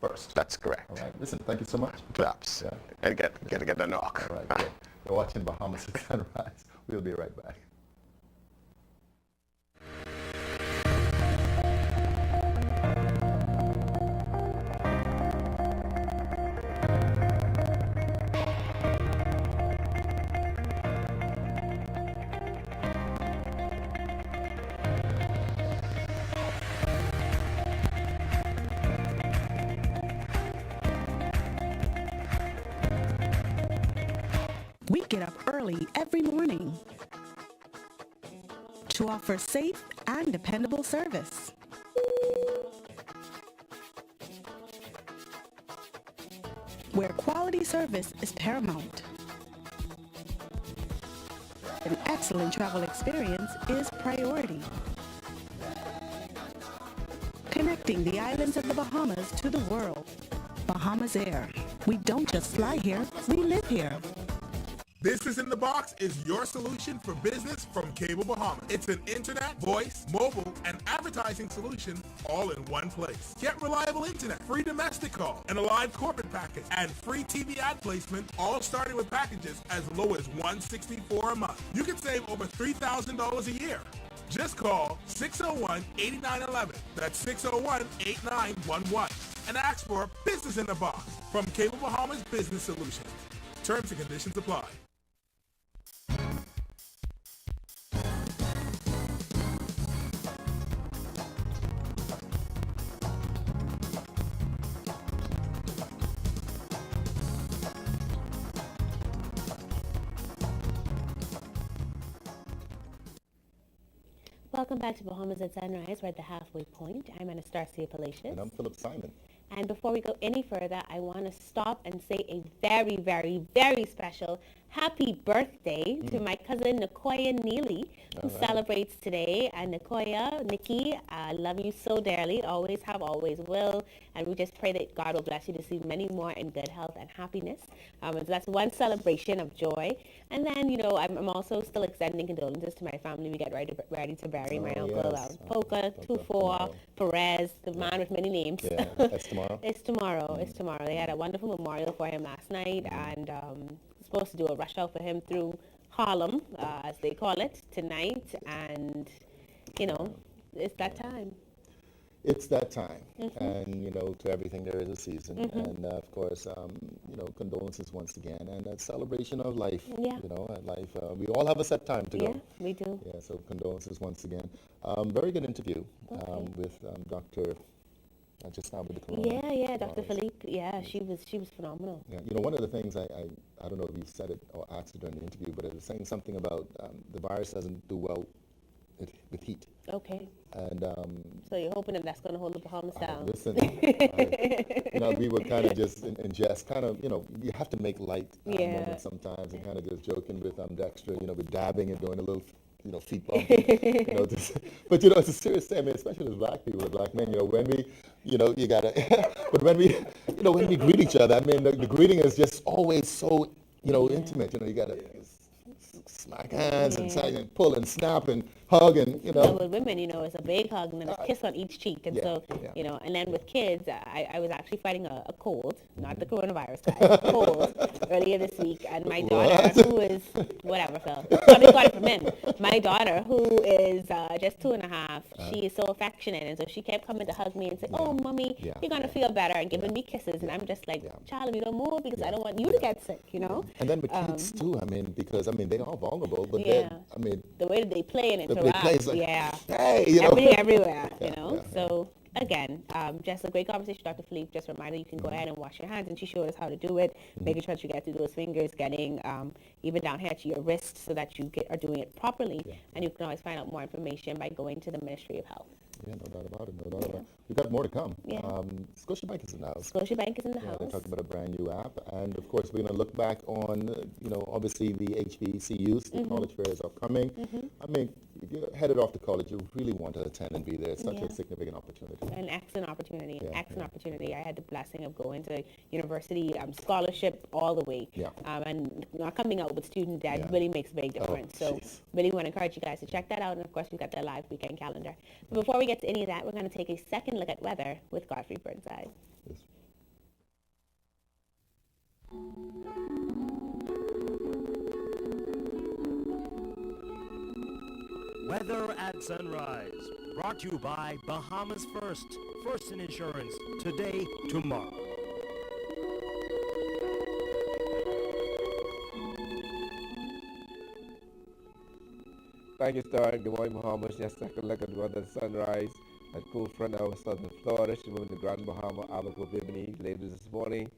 1st.
That's correct.
All right, listen, thank you so much.
Claps. And get the knock.
All right, good. You're watching Bahamas at Sunrise. We'll be right back.
We get up early every morning to offer safe and dependable service. Where quality service is paramount. An excellent travel experience is priority. Connecting the islands of the Bahamas to the world. Bahamas Air. We don't just fly here, we live here.
Business in the Box is your solution for business from Cable Bahamas. It's an internet, voice, mobile, and advertising solution all in one place. Get reliable internet, free domestic call, and a live corporate package, and free TV ad placement, all starting with packages as low as $164 a month. You can save over $3,000 a year. Just call 601-8911. That's 601-8911. And ask for Business in the Box from Cable Bahamas Business Solutions. Terms and conditions apply.
Welcome back to Bahamas at Sunrise. We're at the halfway point. I'm Anastasia Palacios.
And I'm Philip Simon.
And before we go any further, I want to stop and say a very, very, very special happy birthday to my cousin Nicoya Neely, who celebrates today. And Nicoya, Nikki, I love you so dearly. Always have, always will. And we just pray that God will bless you to see many more in good health and happiness. And so that's one celebration of joy. And then, I'm also still extending condolences to my family. We get ready to bury my uncle, Polka, Tufo, Perez, the man with many names.
Yeah, that's tomorrow.
It's tomorrow. It's tomorrow. They had a wonderful memorial for him last night, and supposed to do a rush out for him through Harlem, as they call it, tonight. And it's that time.
It's that time, and to everything there is a season, and of course, condolences once again, and that celebration of life.
Yeah.
Life. We all have a set time to go.
Yeah, we do.
Yeah. So condolences once again. Very good interview with Dr. just now with the corona.
Yeah, Dr. Philippe. Yeah, she was phenomenal.
Yeah, you know, one of the things I don't know if you said it or asked it during the interview, but it was saying something about the virus doesn't do well with heat.
Okay.
And
so you're hoping that that's going to hold the Bahamas down.
Listen, you know, we were kind of just in jest, kind of, you know, you have to make light moments sometimes, and kind of just joking with Dexter, you know, with dabbing and doing a little, you know, feet bump. You know, but you know, it's a serious thing. I mean, especially as black people, as black men, you know, when we, you know, you gotta, but when we, you know, when we greet each other, I mean, the greeting is just always so, you know, intimate. You know, you gotta smack hands and pull and snap and hug and, you know.
So with women, you know, it's a big hug and then a kiss on each cheek. And you know, and then with kids, I was actually fighting a cold, not the coronavirus, guys, cold, earlier this week. And my daughter, who is, whatever, Phil, probably got it from him. My daughter, who is just 2.5, she is so affectionate. And so she kept coming to hug me and say, oh, mommy, you're going to feel better, and giving me kisses. And I'm just like, child, if you don't move, because I don't want you to get sick, you know.
And then with kids, too, I mean, because, I mean, they are vulnerable, but then, I mean,
the way that they play and interact,
like, hey, you know,
everything everywhere, you know. So again, just a great conversation, Dr. Philippe. Just a reminder, you can go ahead and wash your hands, and she showed us how to do it, making sure that you get through those fingers, getting even down here to your wrist, so that you are doing it properly. And you can always find out more information by going to the Ministry of Health.
Yeah, no doubt about it. No doubt about it. We've got more to come.
Yeah.
Scotiabank is in the house.
Scotiabank is in the house.
They're talking about a brand new app, and of course we're going to look back on, you know, obviously the HBCUs, the college fair is upcoming. I mean, if you're headed off to college, you really want to attend and be there. It's such a significant opportunity.
An excellent opportunity. Opportunity. I had the blessing of going to university scholarship all the way. And not coming out with student debt really makes a big difference. So really want to encourage you guys to check that out. And of course, we've got the live weekend calendar. But before we get to any of that, we're going to take a second look at weather with Godfrey Burnside.
Weather at sunrise. Brought to you by Bahamas First. First in insurance. Today, tomorrow.
Thank you, Star. Good morning, Bahamas. Just a second look at the weather at sunrise. A cool front over southern Florida. She's moving to Grand Bahama, Abaco, Bimini later this morning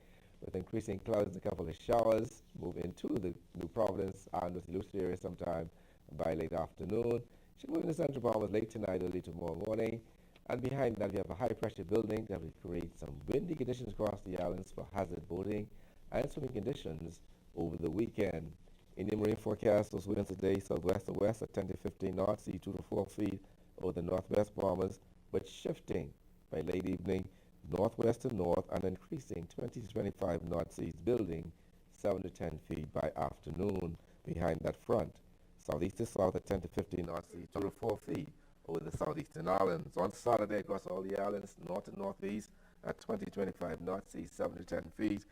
with increasing clouds and a couple of showers. Move into the New Providence and with Lucid area sometime by late afternoon. She's moving to Central Bahamas late tonight, early tomorrow morning. And behind that, we have a high pressure building that will create some windy conditions across the islands for hazard boating and swimming conditions over the weekend. In the marine forecast, those winds today, southwest to west at 10 to 15 knots, sea 2 to 4 feet over the northwest Bahamas, but shifting by late evening, northwest to north and increasing 20 to 25 knots, seas building 7 to 10 feet by afternoon. Behind that front, southeast to south at 10 to 15 knots, sea 2 to 4 feet over the southeastern islands. On Saturday, across all the islands, north and northeast at 20 to 25 knots, sea 7 to 10 feet.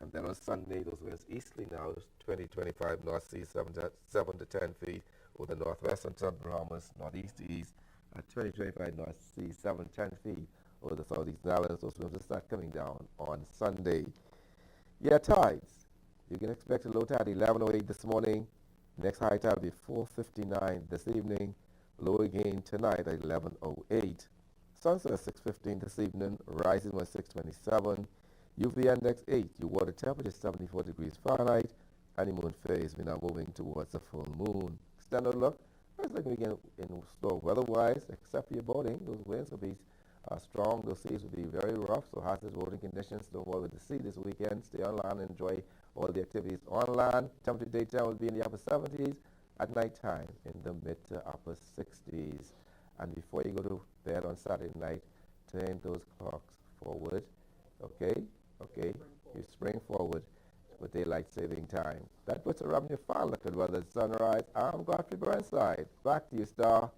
And then on Sunday, those winds easterly now, 20 to 25 knots, sea 7 to 10 feet over the northwestern Southern Bahamas, northeast to east at 20 to 25 knots, sea 7 to 10 feet over the southeastern islands. Those winds will start coming down on Sunday. Yeah, tides. You can expect a low tide 11:08 this morning. Next high tide will be 4:59 this evening. Low again tonight at 11:08. Sunset at 6:15 this evening. Rising at 6:27. UV index 8. Your water temperature 74 degrees Fahrenheit. Honeymoon phase. We're now moving towards the full moon. Standard look. Looks like we get in store weather-wise, except for your boating. Those winds will be strong. Those seas will be very rough. So hazardous boating conditions. Don't worry with the sea this weekend. Stay on land and enjoy all the activities on land. Temperature daytime will be in the upper 70s. At nighttime in the mid to upper 60s. And before you go to bed on Saturday night, turn those clocks forward. Okay? You spring forward with daylight saving time. That puts a wrap in your file. Look at weather at sunrise. I'm Godfrey Burnside. Back to you, Star.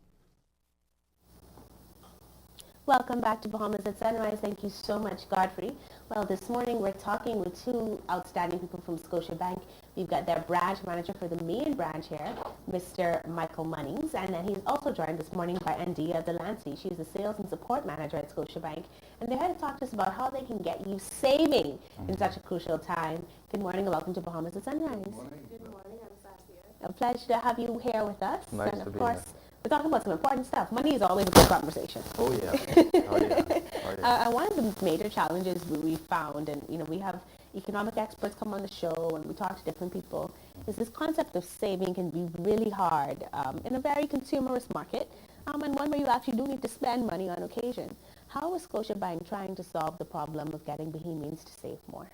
Welcome back to Bahamas at Sunrise. Thank you so much, Godfrey. Well, this morning we're talking with two outstanding people from Scotiabank. We've got their branch manager for the main branch here, Mr. Michael Munnings, and then he's also joined this morning by Andia Delancey. She's the sales and support manager at Scotiabank, and they're here to talk to us about how they can get you saving in such a crucial time. Good morning and welcome to Bahamas at Sunrise.
Good morning, I'm Saskia.
A pleasure to have you here with us.
Nice
and
to
of
be
course,
here.
we're talking about some important stuff. Money is always a good conversation.
Oh yeah. Oh yeah. Oh yeah.
One of the major challenges we found, and we have economic experts come on the show and we talk to different people, is this concept of saving can be really hard in a very consumerist market, and one where you actually do need to spend money on occasion. How is Scotiabank trying to solve the problem of getting Bahamians to save more?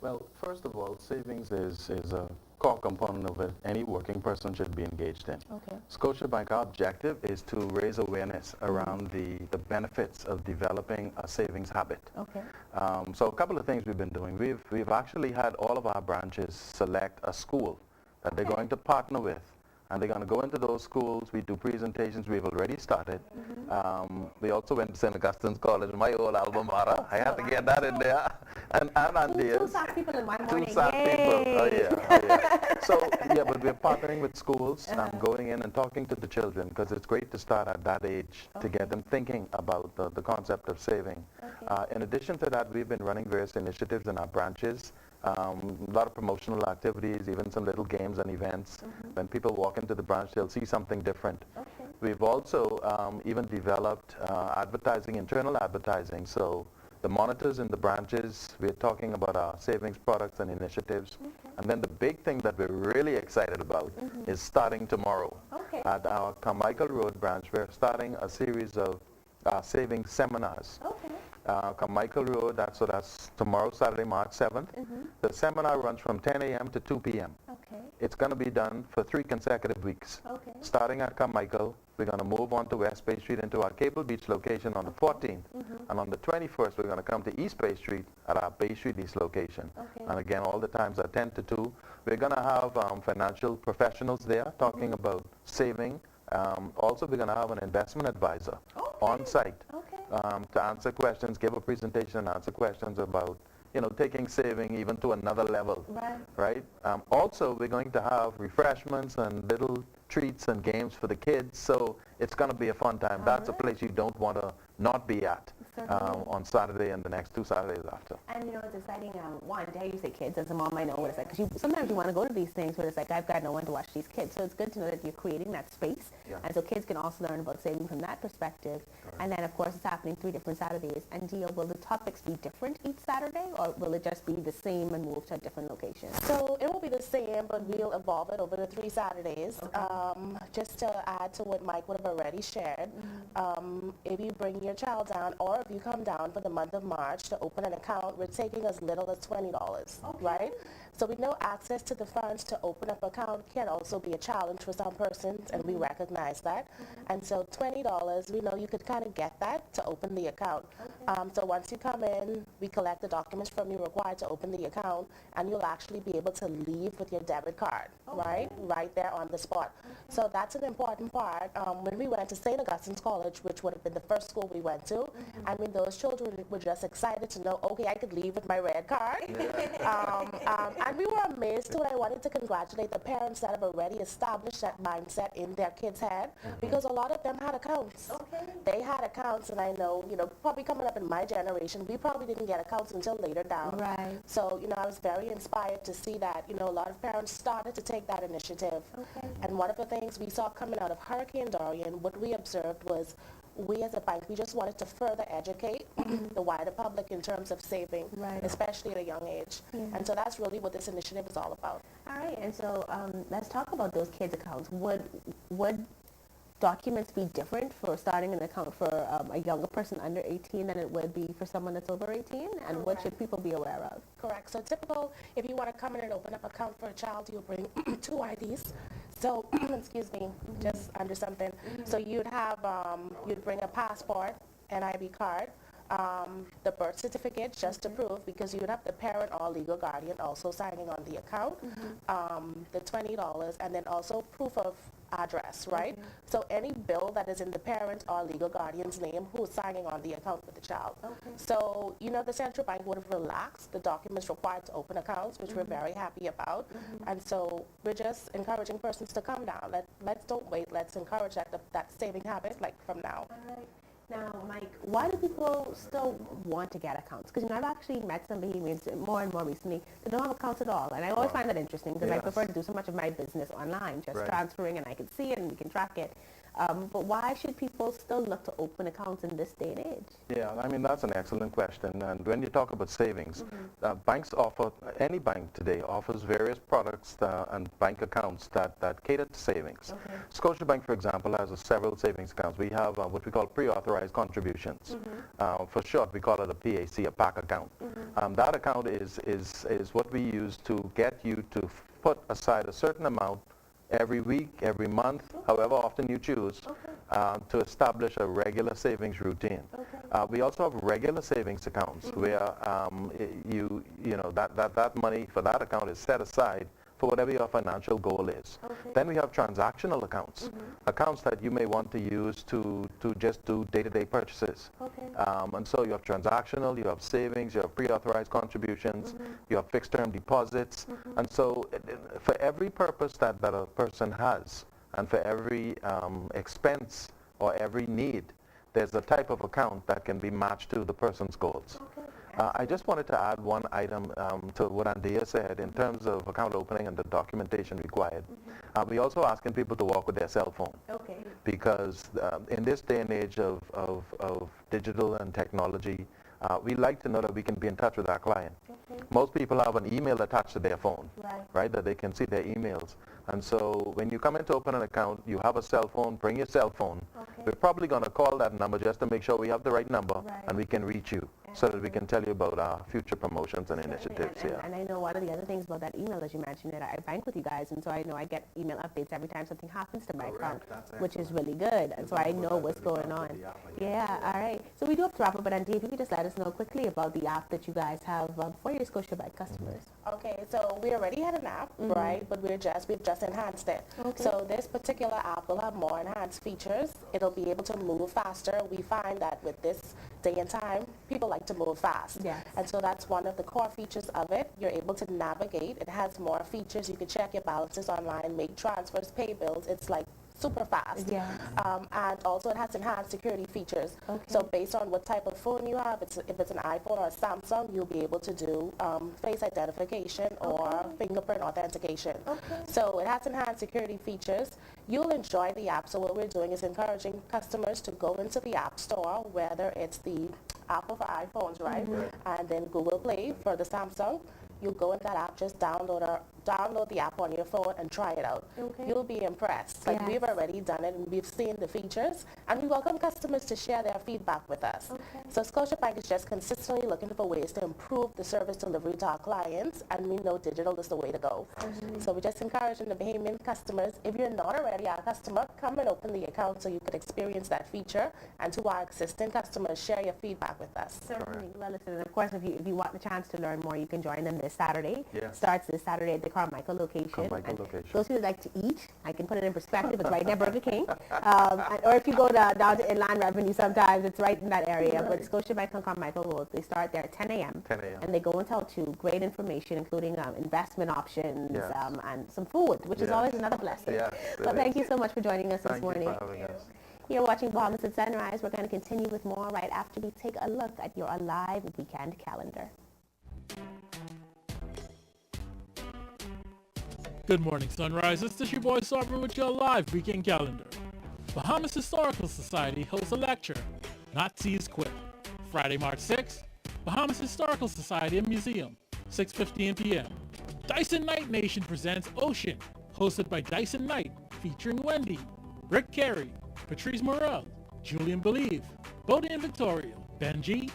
Well, first of all, savings is a core component of it any working person should be engaged in.
Okay.
Scotiabank, our objective is to raise awareness around the benefits of developing a savings habit.
Okay.
So a couple of things we've been doing. We've actually had all of our branches select a school that they're going to partner with. And they're going to go into those schools. We do presentations. We've already started. We also went to St. Augustine's College, my old alma mater. I had to get that in there. And
Two SAC people in my morning.
Two SAC people. Oh, yeah. Oh, yeah. So, yeah, but we're partnering with schools, going in and talking to the children, because it's great to start at that age to get them thinking about the concept of saving. In addition to that, we've been running various initiatives in our branches. A lot of promotional activities, even some little games and events. When people walk into the branch, they'll see something different.
Okay.
We've also even developed advertising, internal advertising. So the monitors in the branches, we're talking about our savings products and initiatives. And then the big thing that we're really excited about is starting tomorrow.
Okay.
At our Carmichael Road branch, we're starting a series of savings seminars.
Okay.
Carmichael Road, that's tomorrow, Saturday, March 7th. The seminar runs from 10 a.m. to 2 p.m.
Okay.
It's going to be done for 3 consecutive weeks.
Okay.
Starting at Carmichael, we're going to move on to West Bay Street into our Cable Beach location on the 14th. And on the 21st, we're going to come to East Bay Street at our Bay Street East location.
Okay.
And again, all the times are 10 to 2. We're going to have financial professionals there talking about saving. Also, we're going to have an investment advisor on site to answer questions, give a presentation and answer questions about, taking saving even to another level. Right? Also, we're going to have refreshments and little treats and games for the kids, so it's going to be a fun time. That's a place you don't want to not be at on Saturday and the next 2 Saturdays after.
And it's exciting. One, dare you say kids? As a mom, I know what it's like. Because sometimes you want to go to these things, but it's like, I've got no one to watch these kids. So it's good to know that you're creating that space.
Yeah.
And so kids can also learn about saving from that perspective. And then, of course, it's happening 3 different Saturdays. And will the topics be different each Saturday, or will it just be the same and move to a different location?
So it will be the same, but we'll evolve it over the 3 Saturdays. Just to add to what Mike would have already shared, if you bring your child down, or if you come down for the month of March to open an account, we're taking as little as $20, right? So we know access to the funds to open up an account can also be a challenge for some persons, and we recognize that. And so $20, we know you could kind of get that to open the account. So once you come in, we collect the documents from you required to open the account, and you'll actually be able to leave with your debit card, right there on the spot. So that's an important part. When we went to St. Augustine's College, which would have been the first school we went to, I mean, those children were just excited to know, okay, I could leave with my red card. And we were amazed too, and I wanted to congratulate the parents that have already established that mindset in their kids' head, because a lot of them had accounts. They had accounts, and I know, probably coming up in my generation, we probably didn't get accounts until later down.
Right.
So, I was very inspired to see that, a lot of parents started to take that initiative. And one of the things we saw coming out of Hurricane Dorian, what we observed was, we as a bank, we just wanted to further educate the wider public in terms of saving, especially at a young age. And so that's really what this initiative is all about.
All right, and so let's talk about those kids' accounts. Would documents be different for starting an account for a younger person under 18 than it would be for someone that's over 18? And what should people be aware of?
Correct. So typical, if you want to come in and open up an account for a child, you'll bring 2 IDs. So, excuse me, just under something. So you'd have, you'd bring a passport, an IB card, the birth certificate just to prove, because you would have the parent or legal guardian also signing on the account, the $20, and then also proof of address, right? So any bill that is in the parent or legal guardian's name who's signing on the account with the child. So, the central bank would have relaxed the documents required to open accounts, which we're very happy about. And so we're just encouraging persons to come down. Let's don't wait. Let's encourage that saving habit, like from now.
All right. Now, Mike, why do people still want to get accounts? Because I've actually met some Bahamians more and more recently that don't have accounts at all. And I always find that interesting because I prefer to do so much of my business online, just transferring, and I can see it and we can track it. But why should people still look to open accounts in this day and age?
Yeah, I mean, that's an excellent question. And when you talk about savings, banks offer, any bank today offers various products and bank accounts that cater to savings. Scotiabank, for example, has several savings accounts. We have what we call pre-authorized contributions. For short, we call it a PAC, a PAC account. That account is what we use to get you to put aside a certain amount every week, every month, however often you choose, to establish a regular savings routine. We also have regular savings accounts where that money for that account is set aside for whatever your financial goal is. Then we have transactional accounts, accounts that you may want to use to just do day-to-day purchases. And so you have transactional, you have savings, you have pre-authorized contributions, you have fixed-term deposits. And so for every purpose that a person has, and for every expense or every need, there's a type of account that can be matched to the person's goals. I just wanted to add one item to what Andrea said in terms of account opening and the documentation required. We also asking people to walk with their cell phone. Because in this day and age of digital and technology, we like to know that we can be in touch with our client. Most people have an email attached to their phone, right, that they can see their emails. And so when you come in to open an account, you have a cell phone, bring your cell phone. We're probably going to call that number just to make sure we have the right number and we can reach you so that we can tell you about our future promotions and initiatives.
And I know one of the other things about that email that you mentioned, that I bank with you guys, and so I know I get email updates every time something happens to my account, which is really good, and so I know what's going on. Yeah, all right. So we do have to wrap up, but Andy, if you could just let us know quickly about the app that you guys have for your Scotiabank customers.
Okay, so we already had an app, right? But we've just enhanced it. So this particular app will have more enhanced features. It'll be able to move faster. We find that with this day and time, people like to move fast. And so that's one of the core features of it. You're able to navigate. It has more features. You can check your balances online, make transfers, pay bills. It's like super fast. And also it has enhanced security features. So based on what type of phone you have, if it's an iPhone or a Samsung, you'll be able to do face identification or fingerprint authentication. So it has enhanced security features. You'll enjoy the app. So what we're doing is encouraging customers to go into the App Store, whether it's the Apple for iPhones, right? And then Google Play for the Samsung. You go in that app, just download the app on your phone and try it out. You'll be impressed. Like we've already done it and we've seen the features, and we welcome customers to share their feedback with us. So Scotiabank is just consistently looking for ways to improve the service delivery to our clients, and we know digital is the way to go. So we're just encouraging the Bahamian customers, if you're not already our customer, come and open the account so you could experience that feature, and to our existing customers, share your feedback with us.
Certainly. Well, listen, and of course, if you want the chance to learn more, you can join them this Saturday. Starts this Saturday at the Carmichael location. Those who like to eat, I can put it in perspective, it's right near Burger King. Or if you go down to Inland Revenue, sometimes it's right in that area. But Scotiabank on Carmichael Road, they start there at 10 a.m. And they go until 2. Great information, including investment options and some food, which is always another blessing. But thank you so much for joining us this morning.
Thank you for having us.
You're watching Bahamas at Sunrise. We're going to continue with more right after we take a look at your Alive weekend calendar.
Good morning, Sunrisers. This is your boy Sarver with your live weekend calendar. Bahamas Historical Society hosts a lecture, Nazis Quit. Friday, March 6th, Bahamas Historical Society and Museum, 6:15 p.m. Dyson Knight Nation presents Ocean, hosted by Dyson Knight, featuring Wendy, Rick Carey, Patrice Morel, Julian Believe, Bodie and Victoria, Benji,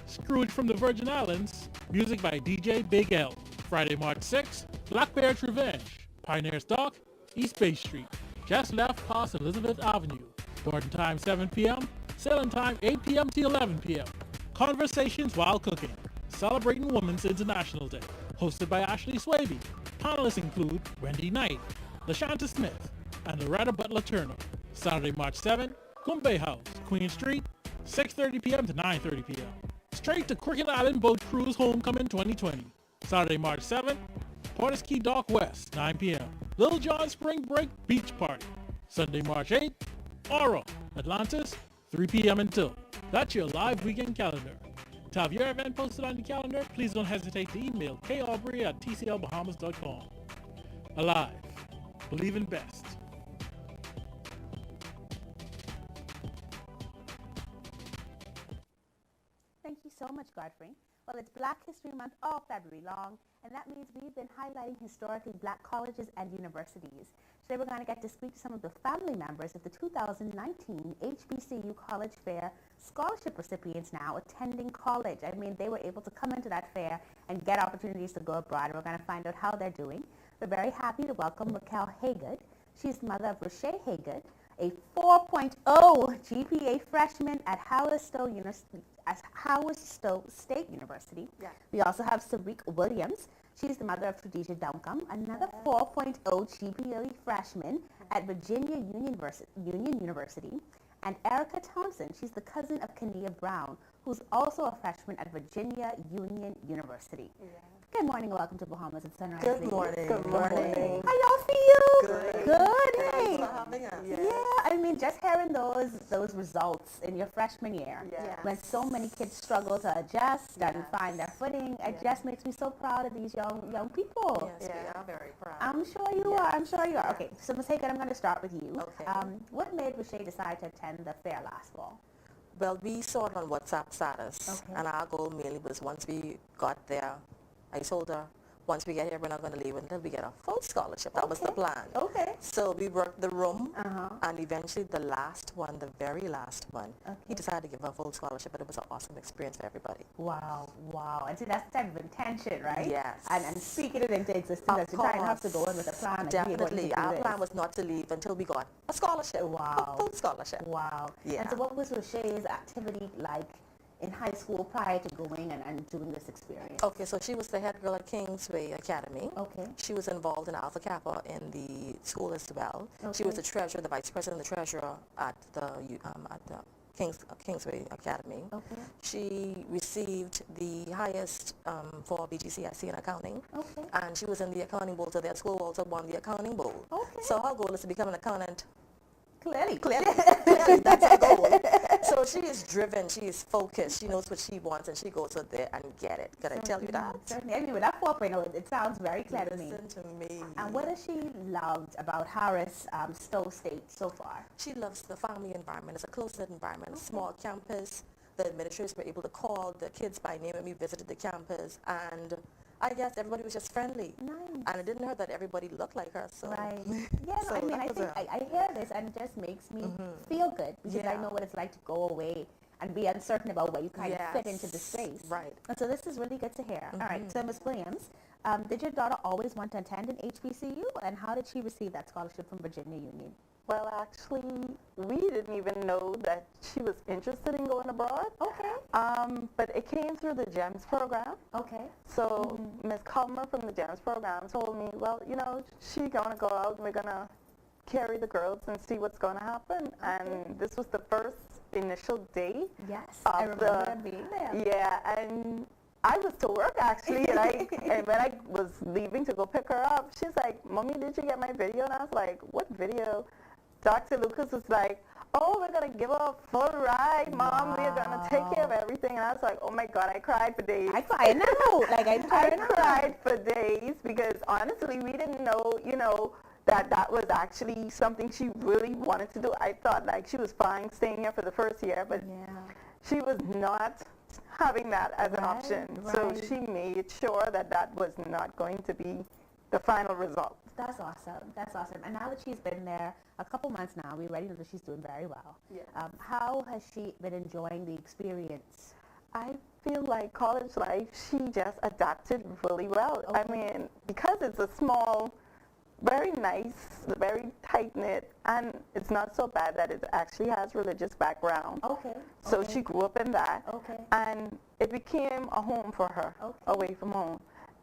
Scrooge from the Virgin Islands, music by DJ Big L. Friday, March 6th, Black Bear's Revenge, Pioneers Dock, East Bay Street, just left past Elizabeth Avenue. Boarding time 7 p.m., sailing time 8 p.m. to 11 p.m. Conversations while cooking, celebrating Women's International Day, hosted by Ashley Swaby. Panelists include Wendy Knight, LaShanta Smith, and Loretta Butler Turner. Saturday, March 7th, Kumbay House, Queen Street, 6:30 p.m. to 9:30 p.m. Straight to Cricket Island Boat Cruise Homecoming 2020. Saturday, March 7th, Portis Key Dock West, 9 p.m. Little John Spring Break Beach Party. Sunday, March 8th, Oro, Atlantis, 3 p.m. until. That's your live weekend calendar. To have your event posted on the calendar, please don't hesitate to email kaubrey@tclbahamas.com. Alive. Believe in best.
Thank you so much, Godfrey. Well, it's Black History Month all February long, and that means we've been highlighting historically black colleges and universities. Today we're going to get to speak to some of the family members of the 2019 HBCU College Fair scholarship recipients now attending college. I mean, they were able to come into that fair and get opportunities to go abroad. We're going to find out how they're doing. We're very happy to welcome Raquel Haygood. She's the mother of Rashay Haygood, a 4.0 GPA freshman at Howard Stowe State University.
Yeah.
We also have Sariq Williams. She's the mother of Khadijah Duncombe, another 4.0 GPA freshman at Virginia Union University. And Erica Thompson, she's the cousin of Kenia Brown, who's also a freshman at Virginia Union University. Yeah. Good morning and welcome to Bahamas at Sunrise.
Good morning.
Good morning. How y'all feel?
Good.
Good.
Thanks for having us.
Yeah, I mean, just hearing those results in your freshman year, when so many kids struggle to adjust and find their footing, it just makes me so proud of these young people.
Yes, we are very proud.
I'm sure you are. I'm sure you are. Okay, so Ms. Haygood, I'm going to start with you.
Okay.
What made Rashay decide to attend the fair last fall?
Well, we saw it on WhatsApp status, and our goal mainly was once we got there, I told her, once we get here, we're not going to leave until we get a full scholarship. That was the plan.
Okay.
So we worked the room, and eventually the very last one, he decided to give her a full scholarship, and it was an awesome experience for everybody.
Wow. And see, that's the type of intention, right?
Yes.
And speaking it into existence, you kind of have to go in with a plan.
Definitely. Our plan was not to leave until we got a scholarship.
Wow.
A full scholarship.
Wow.
Yeah.
And so what was Rashay's activity like in high school prior to going and doing this experience?
Okay, so she was the head girl at Kingsway Academy.
Okay.
She was involved in Alpha Kappa in the school as well.
Okay.
She was the treasurer, the vice president, the treasurer at the Kingsway Academy.
Okay.
She received the highest for BGCSE in accounting.
Okay.
And she was in the accounting board, so that school also won the accounting board.
Okay.
So her goal is to become an accountant.
Clearly,
that's her goal. So she is driven, she is focused, she knows what she wants, and she goes out there and get it. Can I tell you that?
Certainly. I mean, with that 4.0, it sounds very clear to me.
Listen to me.
And what has she loved about Harris Stowe State so far?
She loves the family environment. It's a close-knit environment, a small campus. The administrators were able to call the kids by name, and we visited the campus, and I guess everybody was just friendly.
Nice.
And it didn't hurt that everybody looked like her. So.
Right. Yeah, no,
So
I mean,
that
I
was
think I hear this and it just makes me feel good because I know what it's like to go away and be uncertain about where you kind of fit into the space.
Right.
And so this is really good to hear. All right, so Ms. Williams, did your daughter always want to attend an HBCU, and how did she receive that scholarship from Virginia Union?
Well, actually, we didn't even know that she was interested in going abroad.
Okay.
But it came through the GEMS program.
Okay.
So Ms. Culmer from the GEMS program told me, well, you know, she's going to go out and we're going to carry the girls and see what's going to happen. Okay. And this was the first initial day.
Yes, I remember being there.
Yeah, and I was to work actually, and when I was leaving to go pick her up, she's like, "Mommy, did you get my video?" And I was like, "What video?" Dr. Lucas was like, "Oh, we're going to give her a full ride, Mom. We're going to take care of everything." And I was like, oh my God, I cried for days.
I cried now.
I cried for days because honestly, we didn't know, you know, that was actually something she really wanted to do. I thought like she was fine staying here for the first year, but she was not having that as an option. So she made sure that was not going to be the final result.
That's awesome. That's awesome. And now that she's been there a couple months now, we already know that she's doing very well.
Yeah.
How has she been enjoying the experience?
I feel like college life, she just adapted really well.
Okay.
I mean, because it's a small, very nice, very tight-knit, and it's not so bad that it actually has religious background.
Okay.
So she grew up in that.
Okay.
And it became a home for her, away from home.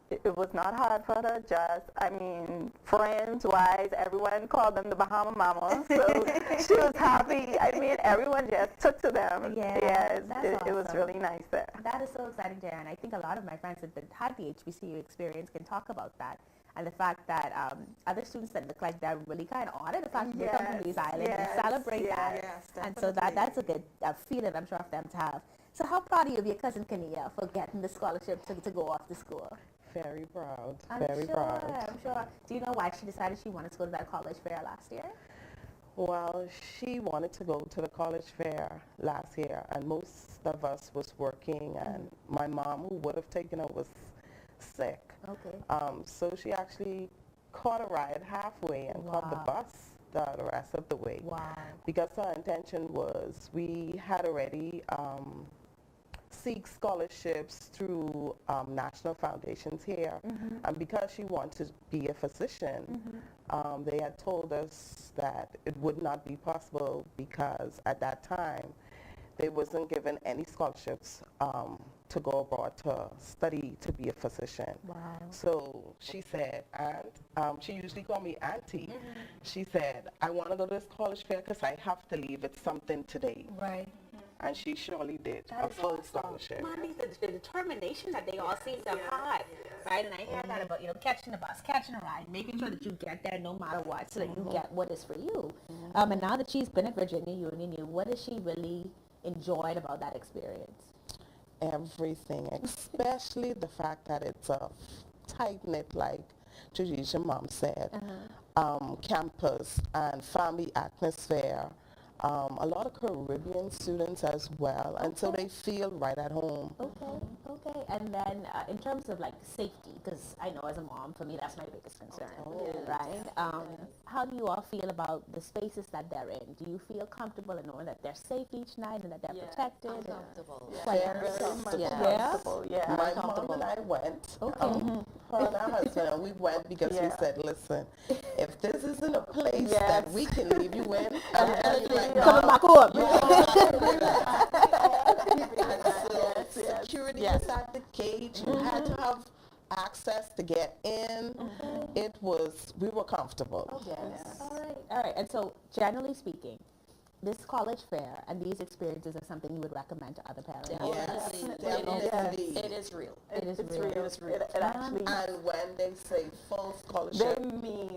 It was not hard for her to adjust. I mean, friends-wise, everyone called them the Bahama Mama. So she was happy. I mean, everyone just took to them.
Yeah,
It was really nice there.
That is so exciting to hear, and I think a lot of my friends that had the HBCU experience can talk about that. and the fact that other students that look like they're really kind of honored the fact that they come from these islands and celebrate that. And so that's a good feeling, I'm sure, for them to have. So how proud are you of your cousin Kania for getting the scholarship to go off to school?
Very proud.
I'm sure. Do you know why she decided she wanted to go to that college fair last year?
Well, she wanted to go to the college fair last year, and most of us was working, and my mom, who would have taken her, was sick.
Okay.
So she actually caught a ride halfway and caught the bus the rest of the way.
Wow.
Because her intention was, we had already seek scholarships through national foundations here, and because she wanted to be a physician, they had told us that it would not be possible because at that time they wasn't given any scholarships to go abroad to study to be a physician.
Wow.
So she said, and she usually called me auntie. She said, I want to go to this college fair because I have to leave with something today.
Right.
And she surely did a full scholarship.
Mommy, the determination that they all seem to have had, right? And I hear that about, catching the bus, catching a ride, making sure that you get there no matter what, so that you get what is for you. And now that she's been at Virginia Union U, what has she really enjoyed about that experience?
Everything, especially the fact that it's a tight-knit, like Tradition Mom said, campus and family atmosphere. A lot of Caribbean students as well, and so they feel right at home.
Okay. And then in terms of like safety, because I know as a mom, for me, that's my biggest concern, right? How do you all feel about the spaces that they're in? Do you feel comfortable in knowing that they're safe each night and that they're protected?
Comfortable.
Comfortable. Yeah. My mom and I went. Her and her husband, we went because we said, listen, if this isn't a place that we can leave you in, I'm telling you right now.
Coming back up.
Security was at the gate. You had to have access to get in. We were comfortable.
All right. And so, generally speaking, this college fair and these experiences are something you would recommend to other parents?
Definitely. It is real.
It is real.
It
actually, and when they say full scholarship,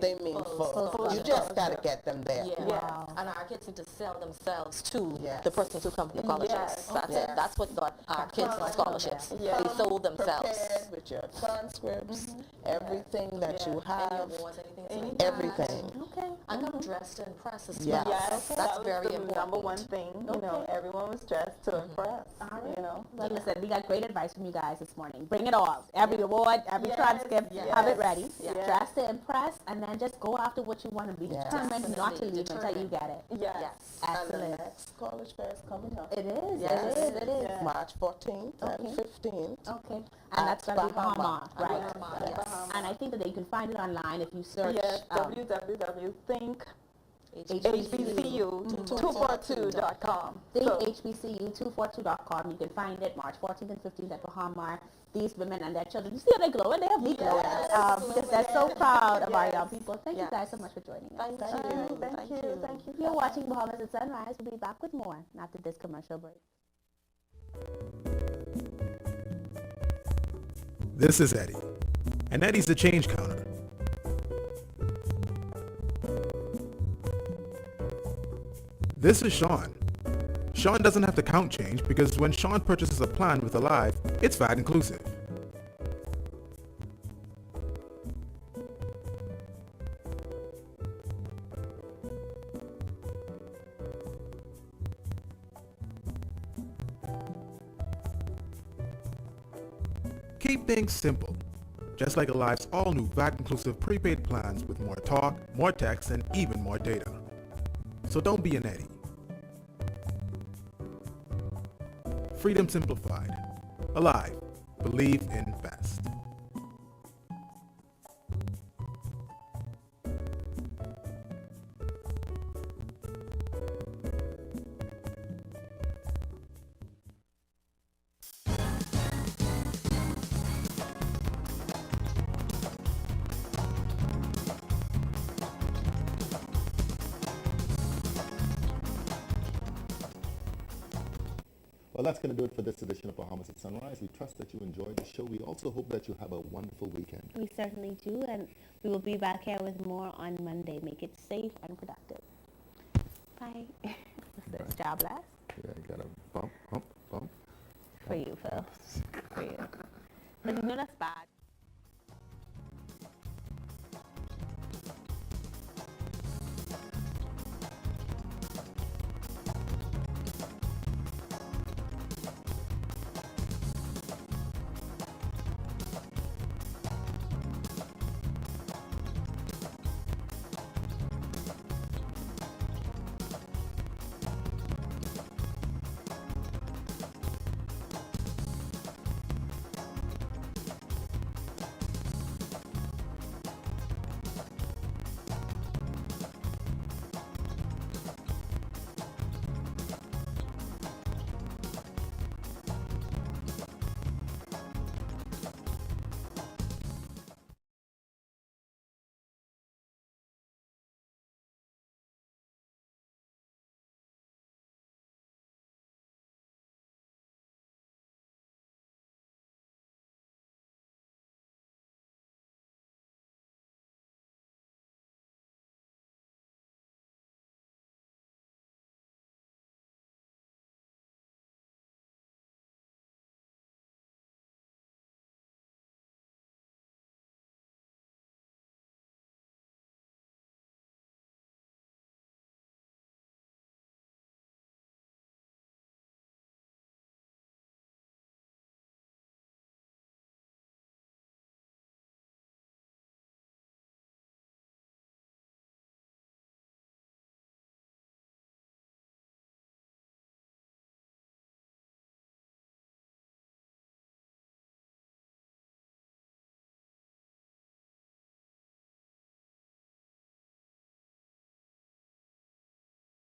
they mean full. You just got to get them there.
Yeah. Wow. And our kids need to sell themselves to the persons who come to the colleges. That's it. That's what got our kids scholarships. They sold themselves.
Prepared with your transcripts, everything that you have, everything.
Okay. And come dressed to impress as well. Yes. That's very important.
Number one thing, everyone was dressed to impress,
Well, listen, we got great advice from you guys this morning. Bring it all. Every award, every transcript, have it ready. Dress to impress, and then just go after what you want to be determined not to leave until you get it.
Yes.
Excellent.
And the next college fair is coming up.
It is.
It is. March 14th and 15th.
Okay. And that's going to be Bahamas, right? And I think that you can find it online if you search.
Yes, www.thinkhbcu242.com.
ThinkHBCU242.com. You can find it March 14th and 15th at Bahamas. These women and their children, you see how they glow, and they have me glowing because they're so proud of our young people. Thank you guys so much for joining us.
Thank you.
You're watching Bahamas at Sunrise. We'll be back with more after this commercial break.
This is Eddie, and Eddie's the change counter. This is Sean. Sean doesn't have to count change because when Sean purchases a plan with Alive, it's VAT inclusive. Keep things simple, just like Alive's all-new VAT-inclusive prepaid plans with more talk, more text, and even more data. So don't be an Eddie. Freedom simplified. Alive. Believe in best.
Well, that's going to do it for this edition of Bahamas at Sunrise. We trust that you enjoyed the show. We also hope that you have a wonderful weekend.
We certainly do, and we will be back here with more on Monday. Make it safe and productive. Bye. What's this, job last?
Yeah, you got a bump.
For you, Phil. For you. But you know that's bad.